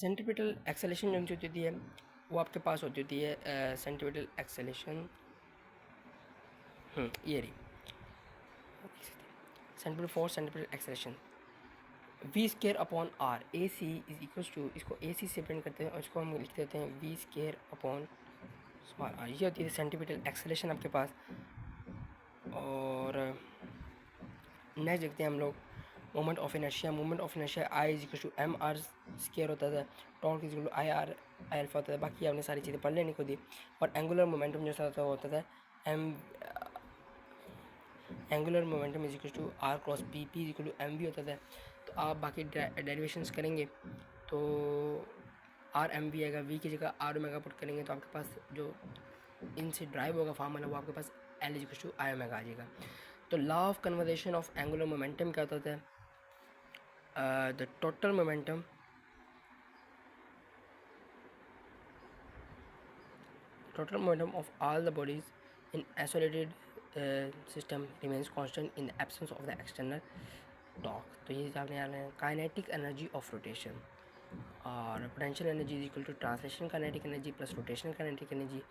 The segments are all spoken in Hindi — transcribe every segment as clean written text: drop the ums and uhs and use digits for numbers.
सेंट्रीपिटल एक्सेलेरेशन जो होती है वो आपके पास होती है सेंट्रीपिटल एक्सेलेरेशन ये रही centripetal force centripetal acceleration v square upon r a c is equals to, इसको ए सी से प्रिंट करते हैं और इसको हम लिख देते हैं v square upon small are. ये होती है सेंट्रीपिटल एक्सेलेरेशन आपके पास। और नेक्स्ट देखते हैं हम लोग moment of inertia. Moment of inertia I is equal to m r square होता था, torque is equal to I r I alpha होता था। बाकी आपने सारी चीज़ें पढ़ लेनी खुद ही। और एंगुलर मोमेंटम जो होता था m angular momentum is equal to r cross p, p is equal to m v होता था। तो आप बाकी डेरिवेशंस करेंगे तो आर एम वी आएगा, वी की जगह आर ओमेगा पुट करेंगे तो आपके पास जो इनसे ड्राइव होगा फार्मूला वो आपके पास L is equal to I omega आ जाएगा। तो law of conservation of angular momentum क्या होता है? The total momentum of all the bodies in isolated system remains constant in the absence of the external torque। तो ये आपने याद है काइनेटिक एनर्जी ऑफ रोटेशन और potential energy is equal to translation kinetic energy plus rotational kinetic energy.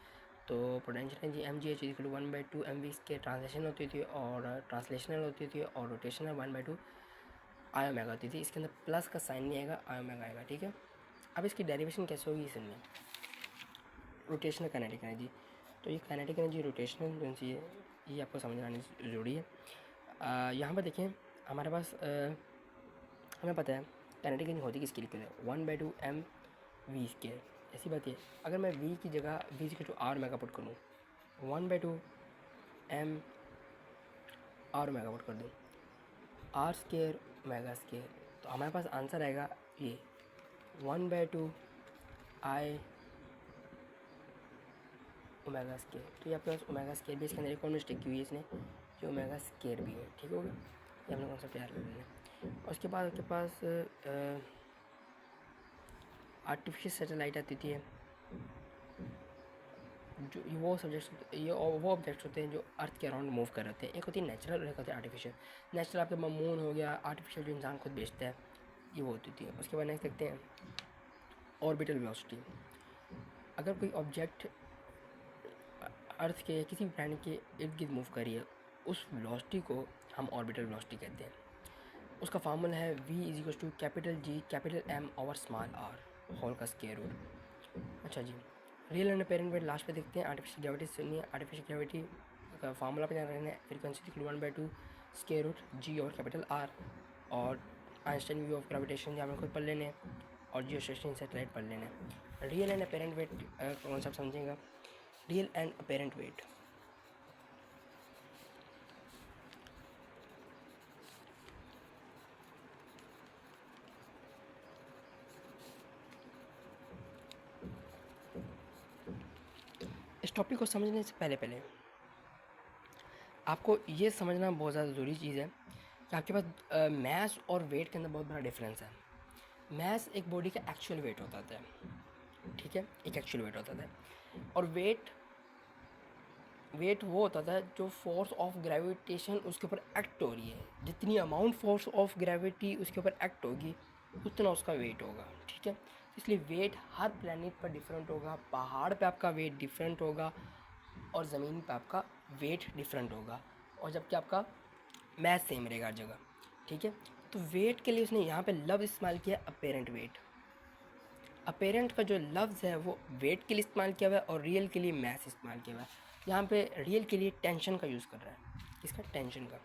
तो potential energy M G H is equal to 1/2 M V के ट्रांसलेशन होती थी और ट्रांसलेशनल होती थी और रोटेशनल 1/2 आई ओमेगा होती थी। इसके अंदर प्लस का साइन नहीं आएगा, आई ओमेगा आएगा। ठीक है, अब इसकी डेरिवेशन कैसे होगी इसमें रोटेशनल काइनेटिक एनर्जी। तो ये काइनेटिक एनर्जी रोटेशनल जो सी है ये आपको समझ आनी ज़रूरी है। यहाँ पर देखें हमारे पास हमें पता है काइनेटिक एनर्जी होती किसके लिए? 1/2 एम वी स्केयर। ऐसी बात है अगर मैं वी की जगह वी के टू आर मेगा पुट करूँ 1/2 एम आर मेगा पुट कर दूँ आर स्केयर मेगा स्केयर, तो हमारे पास आंसर आएगा ये 1/2 आई ओमेगा स्केयर। तो ये आपके पास ओमेगा स्केयर भी इसके अंदर एक और मिस्टेक की हुई है इसने, जो ओमेगा स्केयर भी है। ठीक हो गया, ये हमने कॉन्सेप्ट तैयार कर लेना। और उसके बाद आपके पास आर्टिफिशियल सैटेलाइट आती थी, जो वो सब्जेक्ट्स ये वो ऑब्जेक्ट्स होते हैं जो अर्थ के अराउंड मूव कर रहे हैं। एक होती है नेचुरल और एक होती है आर्टिफिशियल। नेचुरल आपके मून हो गया, आर्टिफिशियल जो इंसान खुद बेचता है ये वो होती थी। उसके बाद नेक्स्ट देखते हैं ऑर्बिटल वेलोसिटी। अगर कोई ऑब्जेक्ट अर्थ के किसी भी प्लैनेट के इर्द गिर्द मूव करिए उस वेलोसिटी को हम ऑर्बिटल वेलोसिटी कहते हैं। उसका फार्मूला है v is equal to capital G capital M over small R whole का स्क्वायर रूट। अच्छा जी, real and apparent weight last पे देखते हैं। आर्टिफिशियल ग्रेविटी सुनिए, आर्टिफिशियल ग्रेविटी का फार्मूला पे जाना है frequency equal 1/2 square root G और कैपिटल आर। और आइंस्टाइन व्यू ऑफ ग्रेविटेशन यहाँ में खुद पढ़ लेने और जियोस्टेशनरी सैटेलाइट पढ़ लेने। Real and apparent wait concept समझेगा। रियल एंड अपेरेंट वेट इस टॉपिक को समझने से पहले आपको ये समझना बहुत ज़्यादा ज़रूरी चीज़ है कि आपके पास मास और वेट के अंदर बहुत बड़ा डिफरेंस है। मास एक बॉडी का एक्चुअल वेट होता है, ठीक है, एक एक्चुअल वेट होता है। और वेट वो होता था जो फोर्स ऑफ ग्रेविटेशन उसके ऊपर एक्ट हो रही है, जितनी अमाउंट फोर्स ऑफ ग्रेविटी उसके ऊपर एक्ट होगी उतना उसका वेट होगा। ठीक है, इसलिए वेट हर प्लेनेट पर डिफरेंट होगा। पहाड़ पे आपका वेट डिफरेंट होगा और ज़मीन पे आपका वेट डिफरेंट होगा, और जबकि आपका मैथ सेम रहेगा हर जगह। ठीक है, तो वेट के लिए उसने यहाँ पे लफ्ज़ इस्तेमाल किया अपेरेंट वेट। अपेरेंट का जो लफ्ज़ है वो वेट के लिए इस्तेमाल किया हुआ है और रियल के लिए मैथ इस्तेमाल किया हुआ है। यहाँ पे रियल के लिए टेंशन का यूज़ कर रहा है, इसका टेंशन का।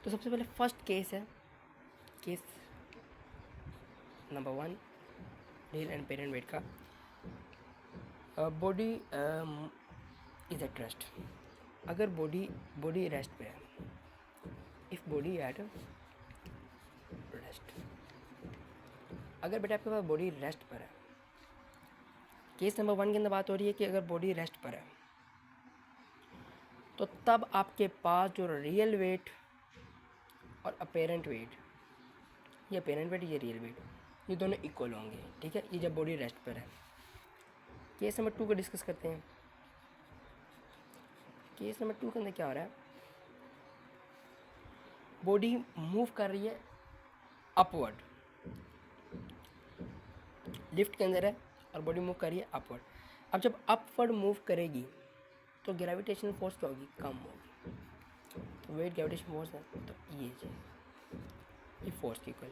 तो सबसे पहले फर्स्ट केस है case number 1 real and apparent weight का। Body is at rest. अगर बॉडी रेस्ट पे है, इफ़ बॉडी एट रेस्ट, अगर बेटा आपके पास बॉडी रेस्ट पर है, केस नंबर 1 के अंदर बात हो रही है कि अगर बॉडी रेस्ट पर है तो तब आपके पास जो रियल वेट और अपेरेंट वेट, ये अपेरेंट वेट ये रियल वेट, ये दोनों इक्वल होंगे। ठीक है, ये जब बॉडी रेस्ट पर है। केस नंबर 2 को डिस्कस करते हैं। केस नंबर 2 के अंदर क्या हो रहा है? बॉडी मूव कर रही है अपवर्ड, लिफ्ट के अंदर है और बॉडी मूव कर रही है अपवर्ड। अब जब अपवर्ड मूव करेगी तो ग्रेविटेशनल फोर्स क्या होगी, कम होगी। तो वेट ग्रेविटेशन फोर्स है, तो ये चीज़ ये फोर्स की equal,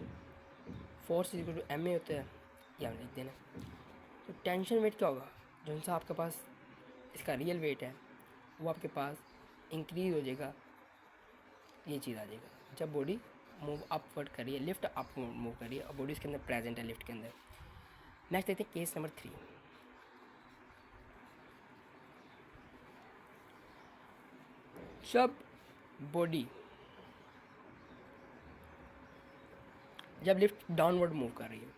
force equal to M a होता है, ये हम लिख देना। तो टेंशन वेट क्या होगा, जो सा आपके पास इसका रियल वेट है वो आपके पास इंक्रीज हो जाएगा, ये चीज़ आ जाएगा जब बॉडी मूव अपवर्ड कर रही है, लिफ्ट अप मूव कर रही है और बॉडी इसके अंदर प्रेजेंट है लिफ्ट के अंदर। नेक्स्ट देखते हैं केस नंबर 3। जब बॉडी जब लिफ्ट डाउनवर्ड मूव कर रही है,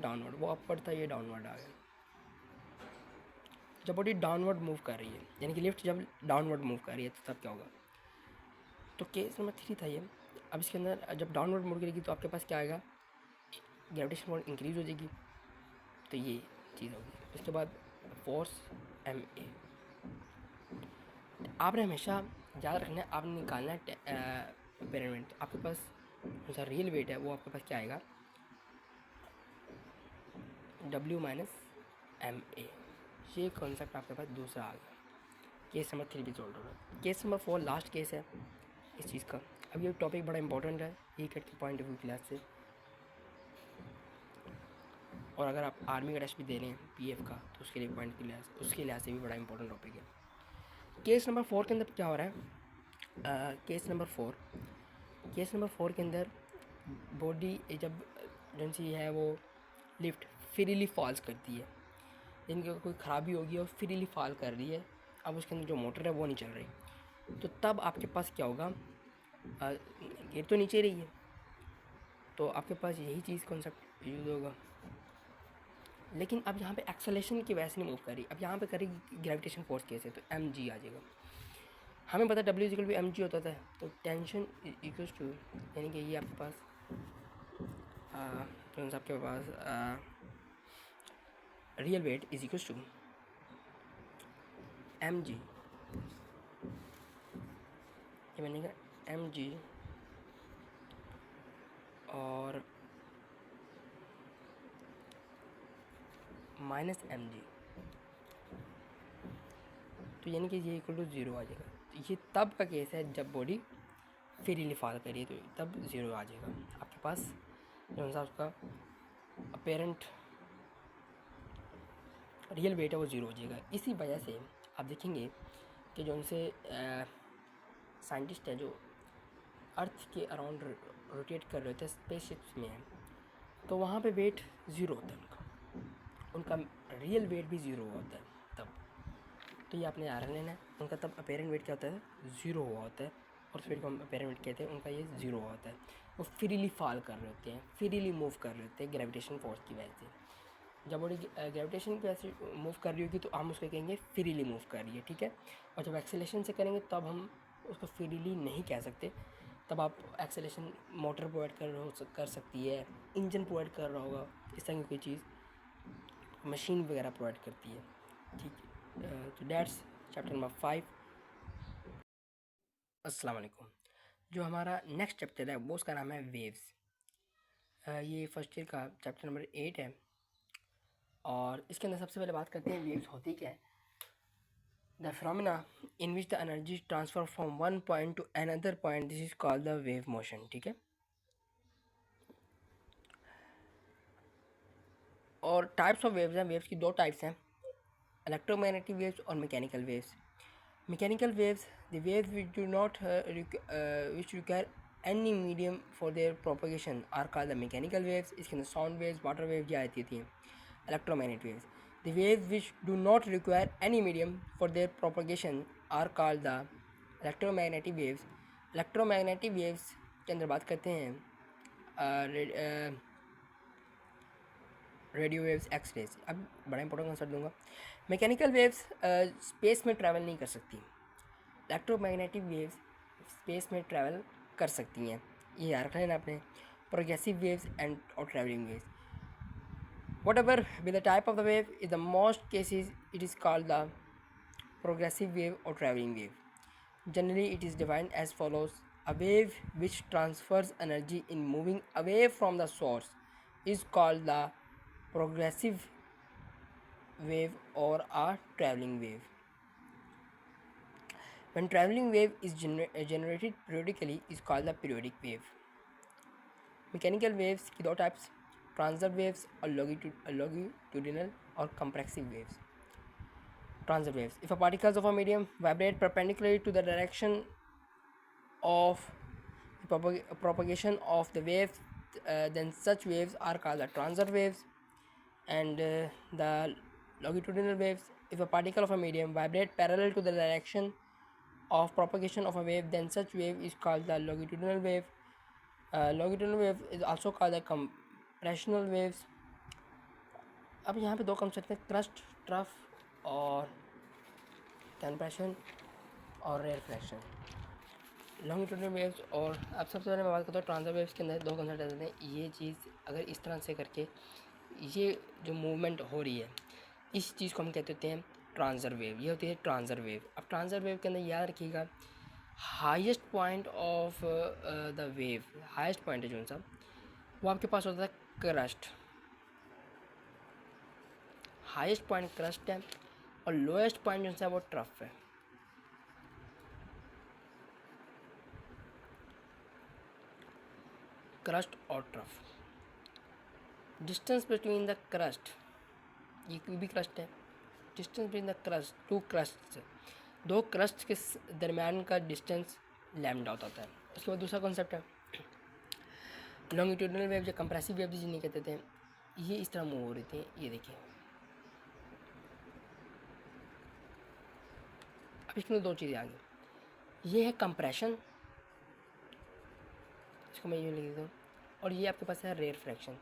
डाउनवर्ड वो अपवर्ड था, ये डाउनवर्ड आ गया। जब बॉडी डाउनवर्ड मूव कर रही है, यानी कि लिफ्ट जब डाउनवर्ड मूव कर रही है तो तब क्या होगा, तो केस नंबर 3 था ये। अब इसके अंदर जब डाउनवर्ड मूव करेगी तो आपके पास क्या आएगा, ग्रेविटेशन फोर्स इंक्रीज हो जाएगी, तो ये चीज़ होगी। उसके बाद फोर्स एम ए। आपने हमेशा याद रखना है, आपने निकालना है पेरेंट, आपके पास जो सा रियल वेट है वो आपके पास क्या आएगा, W माइनस एम ए। ये कॉन्सेप्ट आपके पास दूसरा आ गया। केस नंबर 3 भी सॉल्व हो रहा है। केस नंबर 4 लास्ट केस है इस चीज़ का। अब ये टॉपिक बड़ा इंपॉर्टेंट है ई कैट के पॉइंट ऑफ व्यू क्लास से, और अगर आप आर्मी का टेस्ट भी दे रहे हैं PF का तो उसके लिए पॉइंट की लिहाज, उसके लिहाज से भी बड़ा इंपॉर्टेंट टॉपिक है। केस नंबर 4 के अंदर क्या हो रहा है, केस नंबर 4 के अंदर बॉडी जब जन सी है वो लिफ्ट फ्रीली फॉल्स करती है, जिनकी कोई ख़राबी होगी और फ्रीली फॉल कर रही है, अब उसके अंदर जो मोटर है वो नहीं चल रही, तो तब आपके पास क्या होगा, गिर तो नीचे रही है, तो आपके पास यही चीज़ कॉन्सेप्ट यूज़ होगा। लेकिन अब यहाँ पे एक्सेलेरेशन की वजह से नहीं मूव कर रही, अब यहाँ पे करेगी ग्रेविटेशन फोर्स कैसे, तो mg आ जाएगा। हमें पता W इक्वल टू mg होता था, तो टेंशन इक्वल्स टू, यानी कि ये आपके पास आपके पास real weight is equals to mg, ये बनेगा mg और माइनस mg, तो यानी कि ये इक्वल टू 0 आ जाएगा। तो ये तब का केस है जब बॉडी फ्रीली फॉल करिए, तो तब 0 आ जाएगा आपके पास, जो सा उसका अपेरेंट रियल वेट है वो 0 हो जाएगा। इसी वजह से आप देखेंगे कि जो उनसे साइंटिस्ट हैं जो अर्थ के अराउंड रोटेट कर रहे होते हैं स्पेसशिप्स में हैं, तो वहाँ पे वेट 0 होता है उनका रियल वेट भी 0 होता है तब, तो ये आपने याद रखना है, उनका तब अपेरेंट वेट क्या होता है, 0 हुआ होता है, और उस वेट को हम अपेरेंट वेट कहते हैं, उनका ये 0 हुआ होता है। वो फ्रीली फॉल कर रहे होते हैं, फ्रीली मूव कर रहे होते हैं ग्रेविटेशन फोर्स की वजह से। जब बॉडी ग्रेविटेशन की वजह से मूव कर रही होगी तो हम उसको कहेंगे फ्रीली मूव कर रही है, ठीक है। और जब एक्सेलेरेशन से करेंगे तब हम उसको फ्रीली नहीं कह सकते, तब आप एक्सेलेरेशन मोटर प्रोवाइड कर सकती है, इंजन प्रोवाइड कर रहा होगा, इस तरह की कोई चीज़ मशीन वगैरह प्रोवाइड करती है, ठीक है। तो दैट्स चैप्टर नंबर 5। अस्सलाम वालेकुम। जो हमारा नेक्स्ट चैप्टर है वो उसका नाम है वेव्स। ये फर्स्ट ईयर का चैप्टर नंबर 8 है, और इसके अंदर सबसे पहले बात करते हैं वेव्स होती क्या है। The phenomena in which the energy transfer from one point to another point, this is called the wave motion, ठीक है। और टाइप्स ऑफ वेव्स हैं, वेव्स की दो टाइप्स हैं, इलेक्ट्रोमैग्नेटिक वेव्स और mechanical waves. Mechanical waves, the waves which do not which require any medium for their propagation are called the mechanical waves. इसके अंदर साउंड वेव्स, वाटर वेव्स ये आती थी। Electromagnetic waves, the waves which do not require any medium for their propagation are called the electromagnetic waves। electromagnetic waves के अंदर बात करते हैं रेडियो वेव्स, एक्स रेज। अब बड़ा इंपॉर्टेंट कॉन्सेप्ट दूंगा। मैकेनिकल वेव्स स्पेस में ट्रैवल नहीं कर सकती, इलेक्ट्रोमैग्नेटिक वेव्स स्पेस में ट्रैवल कर सकती हैं, ये याद रखना है आपने। प्रोग्रेसिव वेव्स एंड और travelling waves, whatever be the type of the wave, in the most cases it is called the progressive wave or traveling wave. Generally it is defined as follows: a wave which transfers energy in moving away from the source is called the progressive wave or a traveling wave. When traveling wave is generated periodically is called the periodic wave. Mechanical waves की दो types, transient waves और longitudinal और compressive waves. Transient waves. If a particles of a medium vibrate perpendicularly to the direction of propagation of the wave, then such waves are called the transient waves. And the longitudinal waves, if a particle of a medium vibrate parallel to the direction of propagation of a wave, then such wave is called the longitudinal wave. Longitudinal wave is also called the compressional waves. अब यहाँ पे दो कंसेप्ट हैं, क्रस्ट ट्रफ और कंप्रेशन और रेयरफ्रैक्शन. लॉन्गिट्यूडनल वेव्स और अब सबसे पहले मैं बात करता हूँ ट्रांसफर वेव्स के अंदर दो कंसेप्ट आते हैं. ये चीज़ अगर इस तरह से करके ये जो मूवमेंट हो रही है इस चीज़ को हम कहते हैं ट्रांसफर वेव. ये होती है ट्रांसफर वेव. अब ट्रांसफर वेव के अंदर याद रखिएगा highest point of the wave, highest point है जो सा वो आपके पास होता है क्रस्ट. हाईएस्ट पॉइंट क्रस्ट है और लोएस्ट पॉइंट जो सा वो ट्रफ है. क्रस्ट और trough. Distance between the crest, ये भी क्रस्ट है. Distance between the crest, two crest, दो क्रस्ट के दरमियान का डिस्टेंस लैम्डा होता है. उसके बाद दूसरा कॉन्सेप्ट है लॉन्गिट्यूडनल वेव या कंप्रेसिव वेव जिन्हें कहते थे. ये इस तरह मूव हो रही थी. ये देखिए अब इसमें दो चीज़ें आ गई. ये है कंप्रेशन, इसको मैं यूँ लिख देता हूँ, और ये आपके पास है रेयरफ्रैक्शन.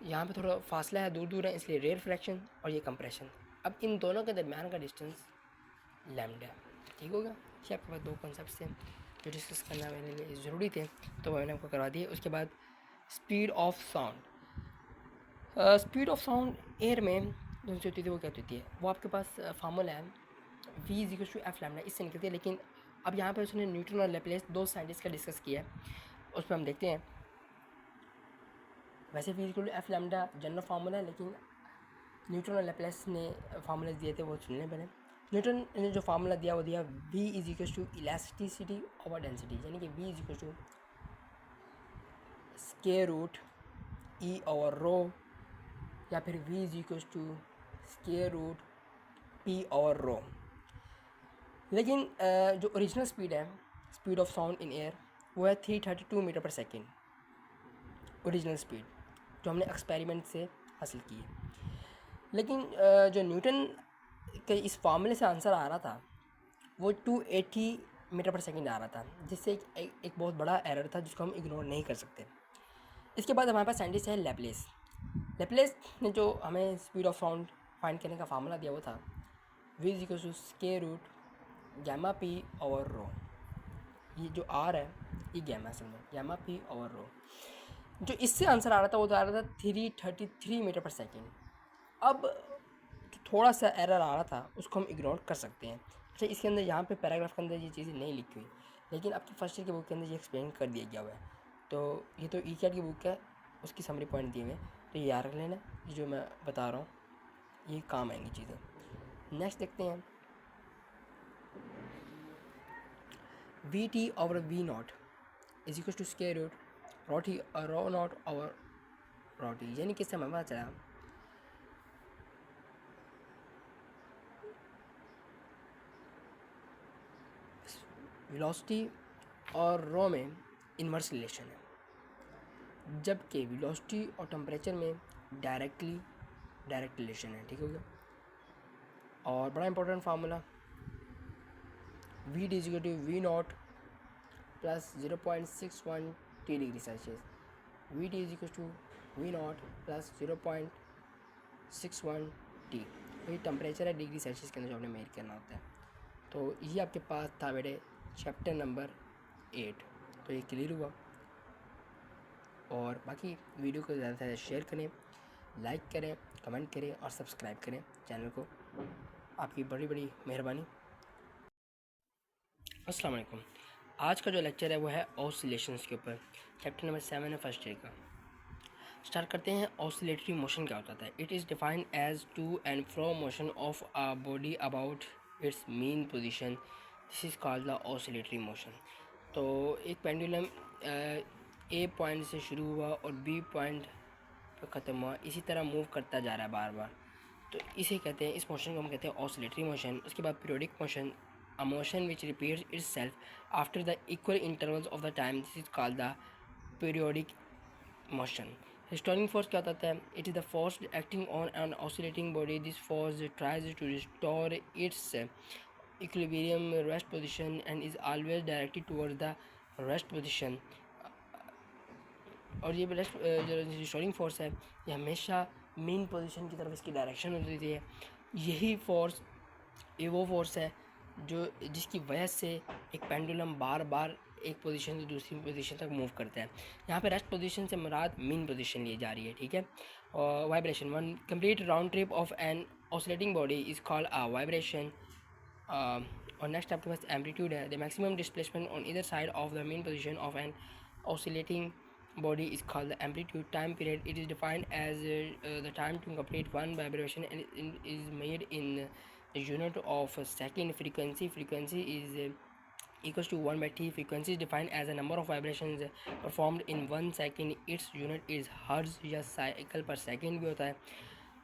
यहाँ पे थोड़ा फासला है, दूर दूर है, इसलिए रेयरफ्रैक्शन और ये कंप्रेशन. अब इन दोनों के दरमियान का डिस्टेंस लैम्डा. ठीक होगा. ये आपके पास दो कॉन्सेप्ट्स थे जो डिस्कस करना मेरे लिए ज़रूरी थे, तो मैंने आपको करवा दिए. उसके बाद speed of sound. Speed of sound air में जो होती थी वो क्या होती है, वो आपके पास फार्मूला है v=f λ, इससे निकलती है. लेकिन अब यहाँ पे उसने न्यूटन और लेप्लेस दो साइंटिस्ट का डिस्कस किया है, उस पर हम देखते हैं. वैसे v=f λ जनरल फार्मूला है, लेकिन न्यूटन और लेप्लेस ने फार्मूले दिए थे वो सुनने पहले. न्यूटन ने जो फार्मूला दिया वो दिया v = इलास्टिसिटी ओवर डेंसिटी, यानी कि v = square root e over rho, या फिर v = square root p over rho. लेकिन जो ओरिजिनल स्पीड है, speed of sound in air, वो है 332 मीटर पर सेकेंड. ओरिजिनल स्पीड जो हमने एक्सपेरिमेंट से हासिल की है. लेकिन जो न्यूटन के इस फार्मूले से आंसर आ रहा था वो 280 मीटर पर सेकेंड आ रहा था, जिससे एक बहुत बड़ा एरर था जिसको हम इग्नोर नहीं कर सकते. इसके बाद हमारे पास साइंटिस्ट है लेप्लेस. लेप्लेस ने जो हमें स्पीड ऑफ साउंड फाइंड करने का फार्मूला दिया वो था v = square root gamma p over rho. ये जो r है ये गैमा असल में गैमा p ओवर रो. जो इससे आंसर आ रहा था वो तो आ रहा था 333 मीटर पर सेकेंड. अब थोड़ा सा एरर आ रहा था उसको हम इग्नोर कर सकते हैं. अच्छा, इसके अंदर यहाँ पे पैराग्राफ के अंदर ये चीज़ें नहीं लिखी हुई, लेकिन आपकी फर्स्ट ईयर की बुक के अंदर ये एक्सप्लेन कर दिया गया हुआ है. तो ये तो ई कैट की बुक है, उसकी समरी पॉइंट दिए हुए, तो ये याद रख लेना. ये जो मैं बता रहा हूँ ये काम आएंगी चीज़ें. नेक्स्ट देखते हैं V T over V naught = square root rho naught over rho T. यानी किससे हमें पता चला वेलोसिटी और रो में इन्वर्स रिलेशन है, जबकि वेलोसिटी और टेम्परेचर में डायरेक्ट रिलेशन है. ठीक हो गया. और बड़ा important formula v = v0 plus 0.61 t degree Celsius. v = v0 plus 0.61 t. ये टेम्परेचर है डिग्री सेल्सियस के अंदर जो हमने मेजर करना होता है. तो ये आपके पास था मेरे चैप्टर नंबर 8. तो ये क्लियर हुआ. और बाकी वीडियो को ज़्यादा से ज़्यादा शेयर करें, लाइक करें, कमेंट करें और सब्सक्राइब करें चैनल को. आपकी बड़ी बड़ी मेहरबानी. अस्सलाम वालेकुम. आज का जो लेक्चर है वो है ऑसिलेशंस के ऊपर, चैप्टर नंबर 7 है फर्स्ट ईयर का. स्टार्ट करते हैं ऑसिलेटरी मोशन क्या होता है। It is defined as to and fro motion of a body about its mean position, this is called the oscillatory motion. तो एक पेंडुलम ए पॉइंट से शुरू हुआ और बी पॉइंट पर ख़त्म हुआ, इसी तरह मूव करता जा रहा है बार बार, तो इसे कहते हैं, इस मोशन को हम कहते हैं ऑसिलेटरी मोशन। उसके बाद periodic motion, a motion which repeats itself after the equal intervals of the time, this is called the periodic motion. Restoring force क्या होता है? It is the force acting on an oscillating body. This force tries to restore its equilibrium rest position and is always directed towards the rest position. और ये रेस्ट जो रिस्टोरिंग फोर्स है ये हमेशा मेन पोजीशन की तरफ इसकी डायरेक्शन होती है। यही फोर्स ये वो फोर्स है जो जिसकी वजह से एक पेंडुलम बार बार एक पोजीशन से दूसरी पोजीशन तक मूव करता है। यहाँ पे रेस्ट पोजीशन से मुराद मेन पोजीशन ली जा रही है, ठीक है। और vibration, one complete round trip of an oscillating body is called a vibration. और नेक्स्ट आपके पास एम्पलीट्यूड है। The maximum displacement on either side of the mean position of an oscillating body is called the amplitude. Time period, it is defined as the time to complete one vibration and is made in the unit of a second. Frequency is equals to 1 by t. Frequency is defined as a number of vibrations performed in 1 second. Its unit is hertz या cycle per second भी होता है।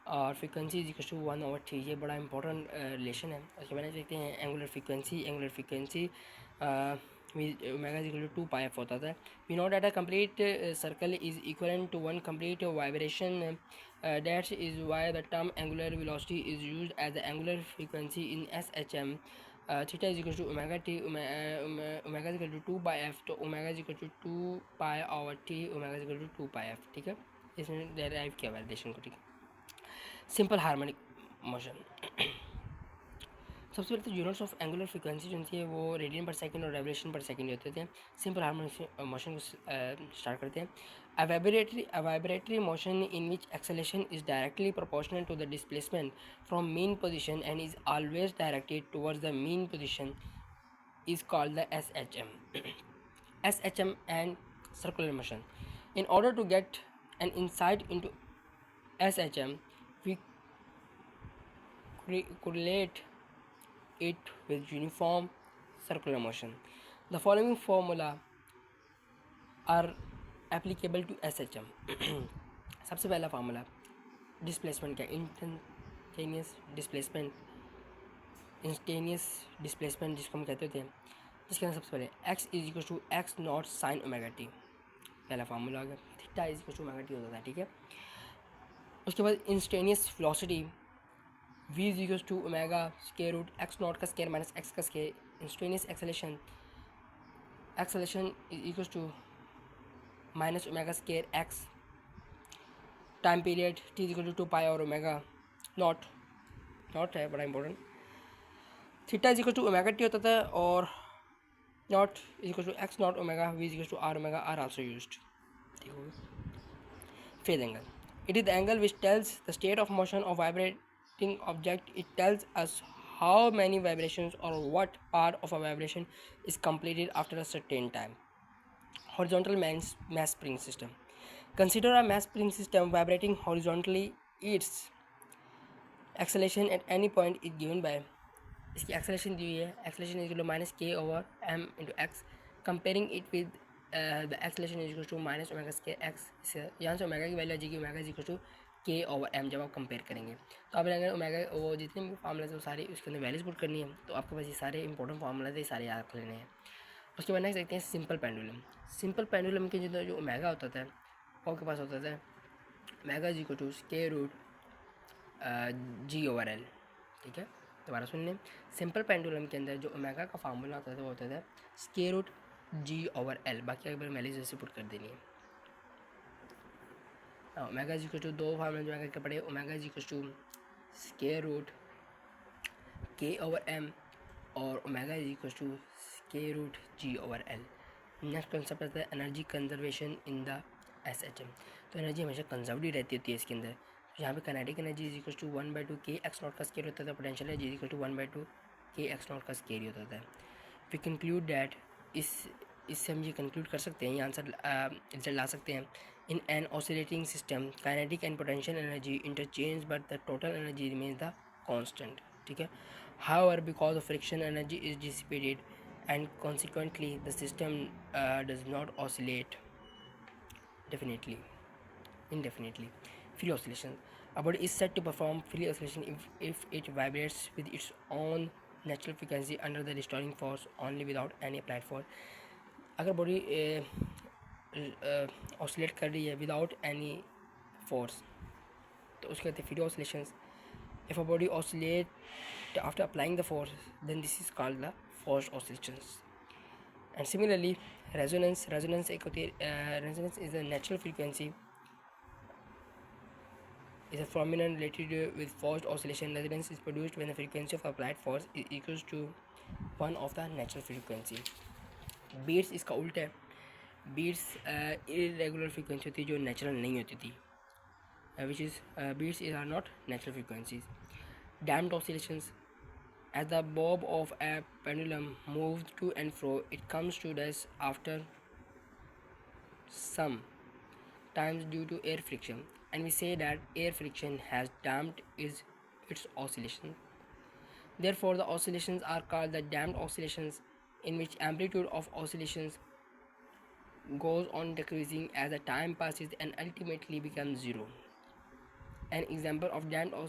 और frequency is equal to 1/t, ये बड़ा इंपॉर्टेंट रिलेशन है। उसके बाद देखते हैं angular frequency omega is equal to 2πf होता था। We know that a complete circle is equivalent to one complete vibration, that is why the term angular velocity is used as the angular frequency in SHM। Theta is equal to omega T, omega is equal to 2πf, तो omega is equal to 2π/t, omega is equal to 2πf, ठीक है। इसमें डेराइव किया वैलिडेशन को, ठीक है। सिंपल हार्मोनिक मोशन, सबसे पहले तो यूनिट्स ऑफ एंगुलर फ्रीक्वेंसी जो थी वो रेडियन पर सेकंड और रेवोल्यूशन पर सेकंड होते थे। सिंपल हार्मोनिक मोशन को स्टार्ट करते हैं। A vibratory motion in which acceleration is directly proportional to the displacement from mean position and is always directed towards the mean position is called the SHM. SHM and circular motion. In order to get an insight into SHM, we correlate it with uniform circular motion. The following formula are applicable to SHM. सबसे पहला फार्मूला डिस्प्लेसमेंट का, इंस्टेनियस डिस्प्लेसमेंट जिसको हम कहते थे, जिसके अंदर सबसे पहले x is equal to X naught sine omega T, पहला फार्मूला आ गया। Theta is equal to omega T होता था, ठीक है। उसके बाद instantaneous velocity v is equal to omega square root X naught का स्क्वायर माइनस एक्स का square. Instantaneous acceleration is equal to minus omega square X. Time period t is equal to 2π और ओमेगा नॉट है, बड़ा इंपॉर्टेंट। Theta is equal to omega T होता था और naught is equal to X naught omega, V is equal to R omega, R also used, ठीक होगा। Phase angle, it is the angle which tells the state of motion of vibrating object. It tells us how many vibrations or what part of a vibration is completed after a certain time. Horizontal mass spring system. Consider a mass spring system vibrating horizontally. Its acceleration at any point is given by, इसकी एक्सेलेरेशन दी हुई है, acceleration is equal to minus K over M into X, comparing it with the acceleration is equal to minus omega square X. यहाँ से ओमेगा की वैल्यू आ जाएगी, omega is equal to K over M जब आप कंपेयर करेंगे। तो आप अगर ओमेगा वो जितने भी फार्मूलाज वो सारे उसके अंदर वैल्यूज पुट करनी है, तो आपके पास ये सारे इंपॉर्टेंट फार्मूलाज ये सारे याद लेने हैं। उसके बाद नेक्स्ट देखते हैं सिंपल पेंडुलम। सिंपल पेंडुलम के जो ओमेगा होता था वो आपके पास होता था omega is equal to square root G over L, ठीक है। दोबारा सुन लें, सिंपल पेंडुलम के अंदर जो ओमेगा का फार्मूला होता था वो होता था square root G over L, बाकी अगर वैल्यूज जैसे पुट कर देनी है। ओमेगा इज इक्वल टू दो फार्मूला जो ओमेगा के पड़े, omega is equal to square root K over M और omega is equal to square root G over L. Next concept आता है energy conservation in the SHM। तो एनर्जी हमेशा कंजर्वड रहती होती है इसके अंदर। यहाँ पे kinetic energy is equal to 1/2 K X naught का स्केयर होता था, potential energy is equal to 1/2 K X naught का स्केयर होता था। वी कंक्लूड दैट इस इससे हम ये कंक्लूड कर सकते हैं, ये आंसर रिजल्ट ला सकते हैं, in an oscillating system kinetic and potential energy interchange but the total energy remains the constant, ठीक है। However because of friction energy is dissipated and consequently the system does not oscillate definitely indefinitely. Free oscillation. A body is said to perform free oscillation if it vibrates with its own natural frequency under the restoring force only without any applied force. अगर बॉडी ऑसिलेट कर रही है विदाउट एनी फोर्स तो उसके कहते हैं free oscillations. If a body oscillate after applying the force then this is called the force oscillations. And similarly, resonance एक होती है, resonance is a natural frequency, is a phenomenon related with forced oscillation. Resonance is produced when the frequency of applied force is equals to one of the natural frequency. Beats इसका उल्टा है. Beats irregular frequency होती है जो natural नहीं होती थी, which is beats are not natural frequencies. Damped oscillations. As the bob of a pendulum moves to and fro, it comes to rest after some times due to air friction, and we say that air friction has damped its oscillation. Therefore, the oscillations are called the damped oscillations, in which amplitude of oscillations goes on decreasing as the time passes and ultimately becomes zero. An example of damped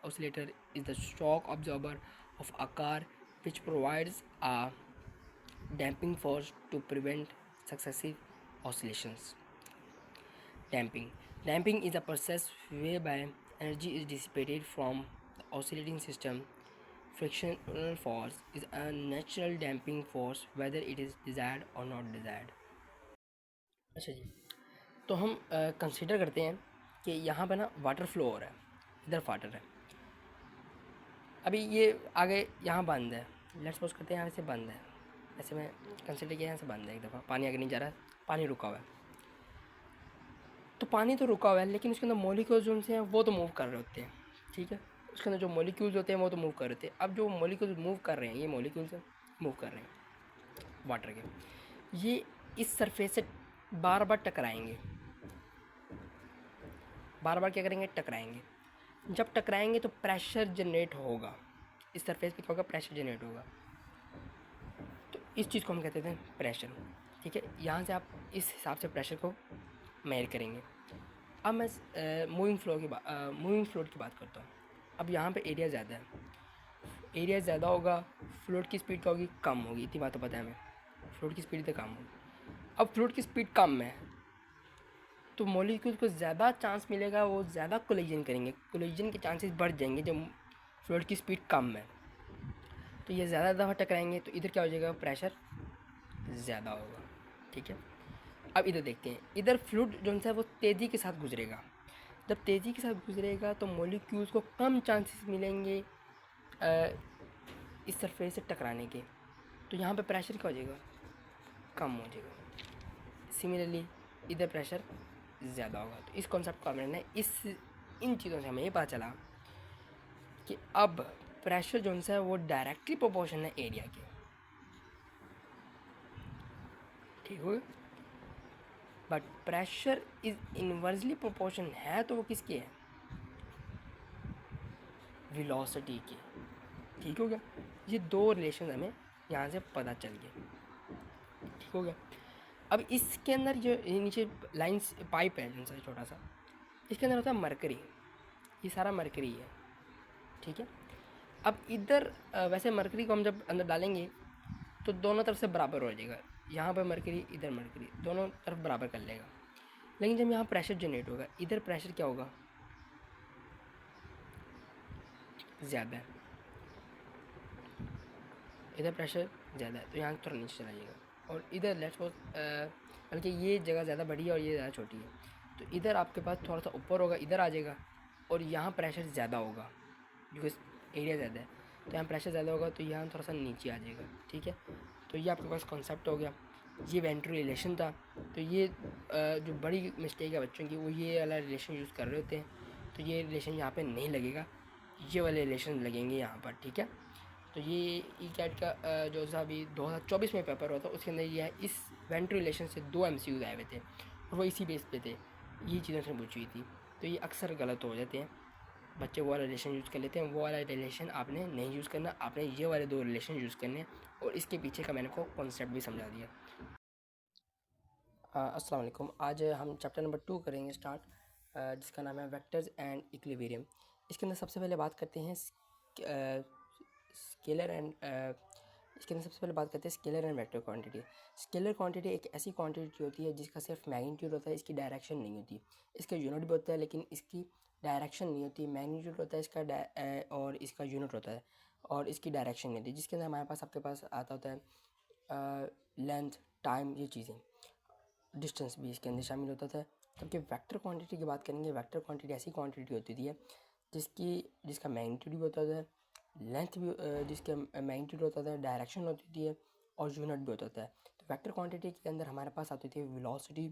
oscillator is the shock absorber of a car, which provides a damping force to prevent successive oscillations. Damping is a process whereby energy is dissipated from the oscillating system. Frictional force is a natural damping force whether it is desired or not desired. अच्छा जी, तो हम कंसिडर करते हैं कि यहाँ पे ना वाटर फ्लो हो रहा है, इधर वाटर है, अभी ये आगे यहाँ बंद है, लेट्स सपोज करते हैं यहाँ से बंद है, ऐसे में कंसिडर किया यहाँ से बंद है, एक दफ़ा पानी आगे नहीं जा रहा है, पानी रुका हुआ है. तो पानी तो रुका हुआ है लेकिन उसके अंदर मॉलिक्यूल्स जो हैं वो तो मूव कर रहे होते हैं, ठीक है. उसके अंदर जो मॉलिक्यूल्स होते हैं वो तो मूव कर रहे होते हैं. अब जो मॉलिक्यूल्स मूव कर रहे हैं, ये मॉलिक्यूल्स मूव कर रहे हैं वाटर के, ये इस सरफेस से बार बार टकराएंगे, बार बार क्या करेंगे, टकराएंगे. जब टकराएंगे तो प्रेशर जनरेट होगा, इस सरफेस पे क्या होगा, प्रेशर जनरेट होगा. तो इस चीज़ को हम कहते हैं प्रेशर, ठीक है. यहाँ से आप इस हिसाब से प्रेशर को मेजर करेंगे. अब मैं मूविंग फ्लोट की बात करता हूँ. अब यहाँ पे एरिया ज़्यादा है, एरिया ज़्यादा होगा, फ्लोट की स्पीड क्या होगी, कम होगी, इतनी बात तो पता है हमें, फ्लोट की स्पीड तो कम होगी. अब फ्लोट की स्पीड कम है तो मॉलिक्यूल को ज़्यादा चांस मिलेगा, वो ज़्यादा कोलिजन करेंगे, कोलिजन के चांसेस बढ़ जाएंगे जब फ्लूइड की स्पीड कम है. तो ये ज़्यादा दफ़ा टकराएंगे तो इधर क्या हो जाएगा, प्रेशर ज़्यादा होगा, ठीक है. अब इधर देखते हैं, इधर फ्लूइड जो है वो तेज़ी के साथ गुजरेगा. जब तेज़ी के साथ गुजरेगा तो मॉलिक्यूल्स को कम चांसेस मिलेंगे इस सरफेस से टकराने के, तो यहाँ पे प्रेशर क्या हो जाएगा, कम हो जाएगा. सिमिलरली इधर प्रेशर ज़्यादा होगा. तो इस कॉन्सेप्ट को हमने इन चीज़ों से हमें ये पता चला कि अब प्रेशर जो है वो डायरेक्टली प्रोपोर्शनल है एरिया के, ठीक हो. But pressure is inversely proportion है तो वो किसके है, वेलोसिटी के, ठीक हो गया. ये दो रिलेशन हमें यहाँ से पता चल गए, ठीक हो गया. अब इसके अंदर जो नीचे लाइंस पाइप है जैसा छोटा सा, इसके अंदर होता है मरकरी, ये सारा मरकरी है, ठीक है. अब इधर वैसे मरकरी को हम जब अंदर डालेंगे तो दोनों तरफ से बराबर हो जाएगा, यहाँ पर मरकरी इधर मरकरी, दोनों तरफ बराबर कर लेगा. लेकिन जब यहाँ प्रेशर जनरेट होगा, इधर प्रेशर क्या होगा, ज़्यादा है, इधर प्रेशर ज़्यादा है तो यहाँ थोड़ा नीचे चला जाएगा. और इधर लेट्स सपोज बल्कि ये जगह ज़्यादा बड़ी है और ये ज़्यादा छोटी है, तो इधर आपके पास थोड़ा सा ऊपर होगा, इधर आ जाएगा, और यहाँ प्रेशर ज़्यादा होगा बिकॉज एरिया ज़्यादा है, तो यहाँ प्रेशर ज़्यादा होगा तो यहाँ थोड़ा सा नीचे आ जाएगा, ठीक है. तो ये आपके पास कॉन्सेप्ट हो गया. ये वेंट्री रिलेशन था. तो ये जो बड़ी मिस्टेक है बच्चों की, वो ये वाला रिलेशन यूज़ कर रहे होते हैं. तो ये रिलेशन यहाँ पे नहीं लगेगा, ये वाले रिलेशन लगेंगे यहाँ पर, ठीक है. तो ये ई कैट का जो सा अभी 2024 में पेपर हुआ था उसके अंदर ये है, इस वेंट रिलेशन से 2 MCQ आए हुए थे और वो इसी बेस पे थे, ये चीज़ें उसने पूछी हुई थी। तो ये अक्सर गलत हो जाते हैं, बच्चे वो वाला रिलेशन यूज़ कर लेते हैं, वो वाला रिलेशन आपने नहीं यूज़ करना, आपने ये वाले 2 रिलेशन यूज़ करने हैं। और इसके पीछे का मैंने को कॉन्सेप्ट भी समझा दिया। अस्सलाम वालेकुम। आज हम चैप्टर नंबर 2 करेंगे स्टार्ट, जिसका नाम है वेक्टर्स एंड इक्विलिब्रियम। इसके अंदर सबसे पहले बात करते हैं स्केलर एंड इसके अंदर सबसे पहले बात करते हैं scalar and vector quantity. Scalar quantity एक ऐसी क्वांटिटी होती है जिसका सिर्फ मैग्नीट्यूड होता है, इसकी डायरेक्शन नहीं होती। इसका यूनिट भी होता है लेकिन इसकी डायरेक्शन नहीं होती। मैग्नीट्यूड होता है इसका और इसका यूनिट होता है और इसकी डायरेक्शन नहीं होती, जिसके अंदर हमारे पास आपके पास आता होता है लेंथ, टाइम, ये चीज़ें, डिस्टेंस भी इसके अंदर शामिल होता था। जबकि वेक्टर क्वांटिटी की बात करेंगे, वेक्टर क्वांटिटी ऐसी क्वांटिटी होती थी जिसका मैग्नीट्यूड भी होता था, लेंथ भी जिसका मैग्नीट्यूड होता था, डायरेक्शन होती थी और यूनिट भी होता था। तो वेक्टर क्वांटिटी के अंदर हमारे पास आती थी वेलोसिटी,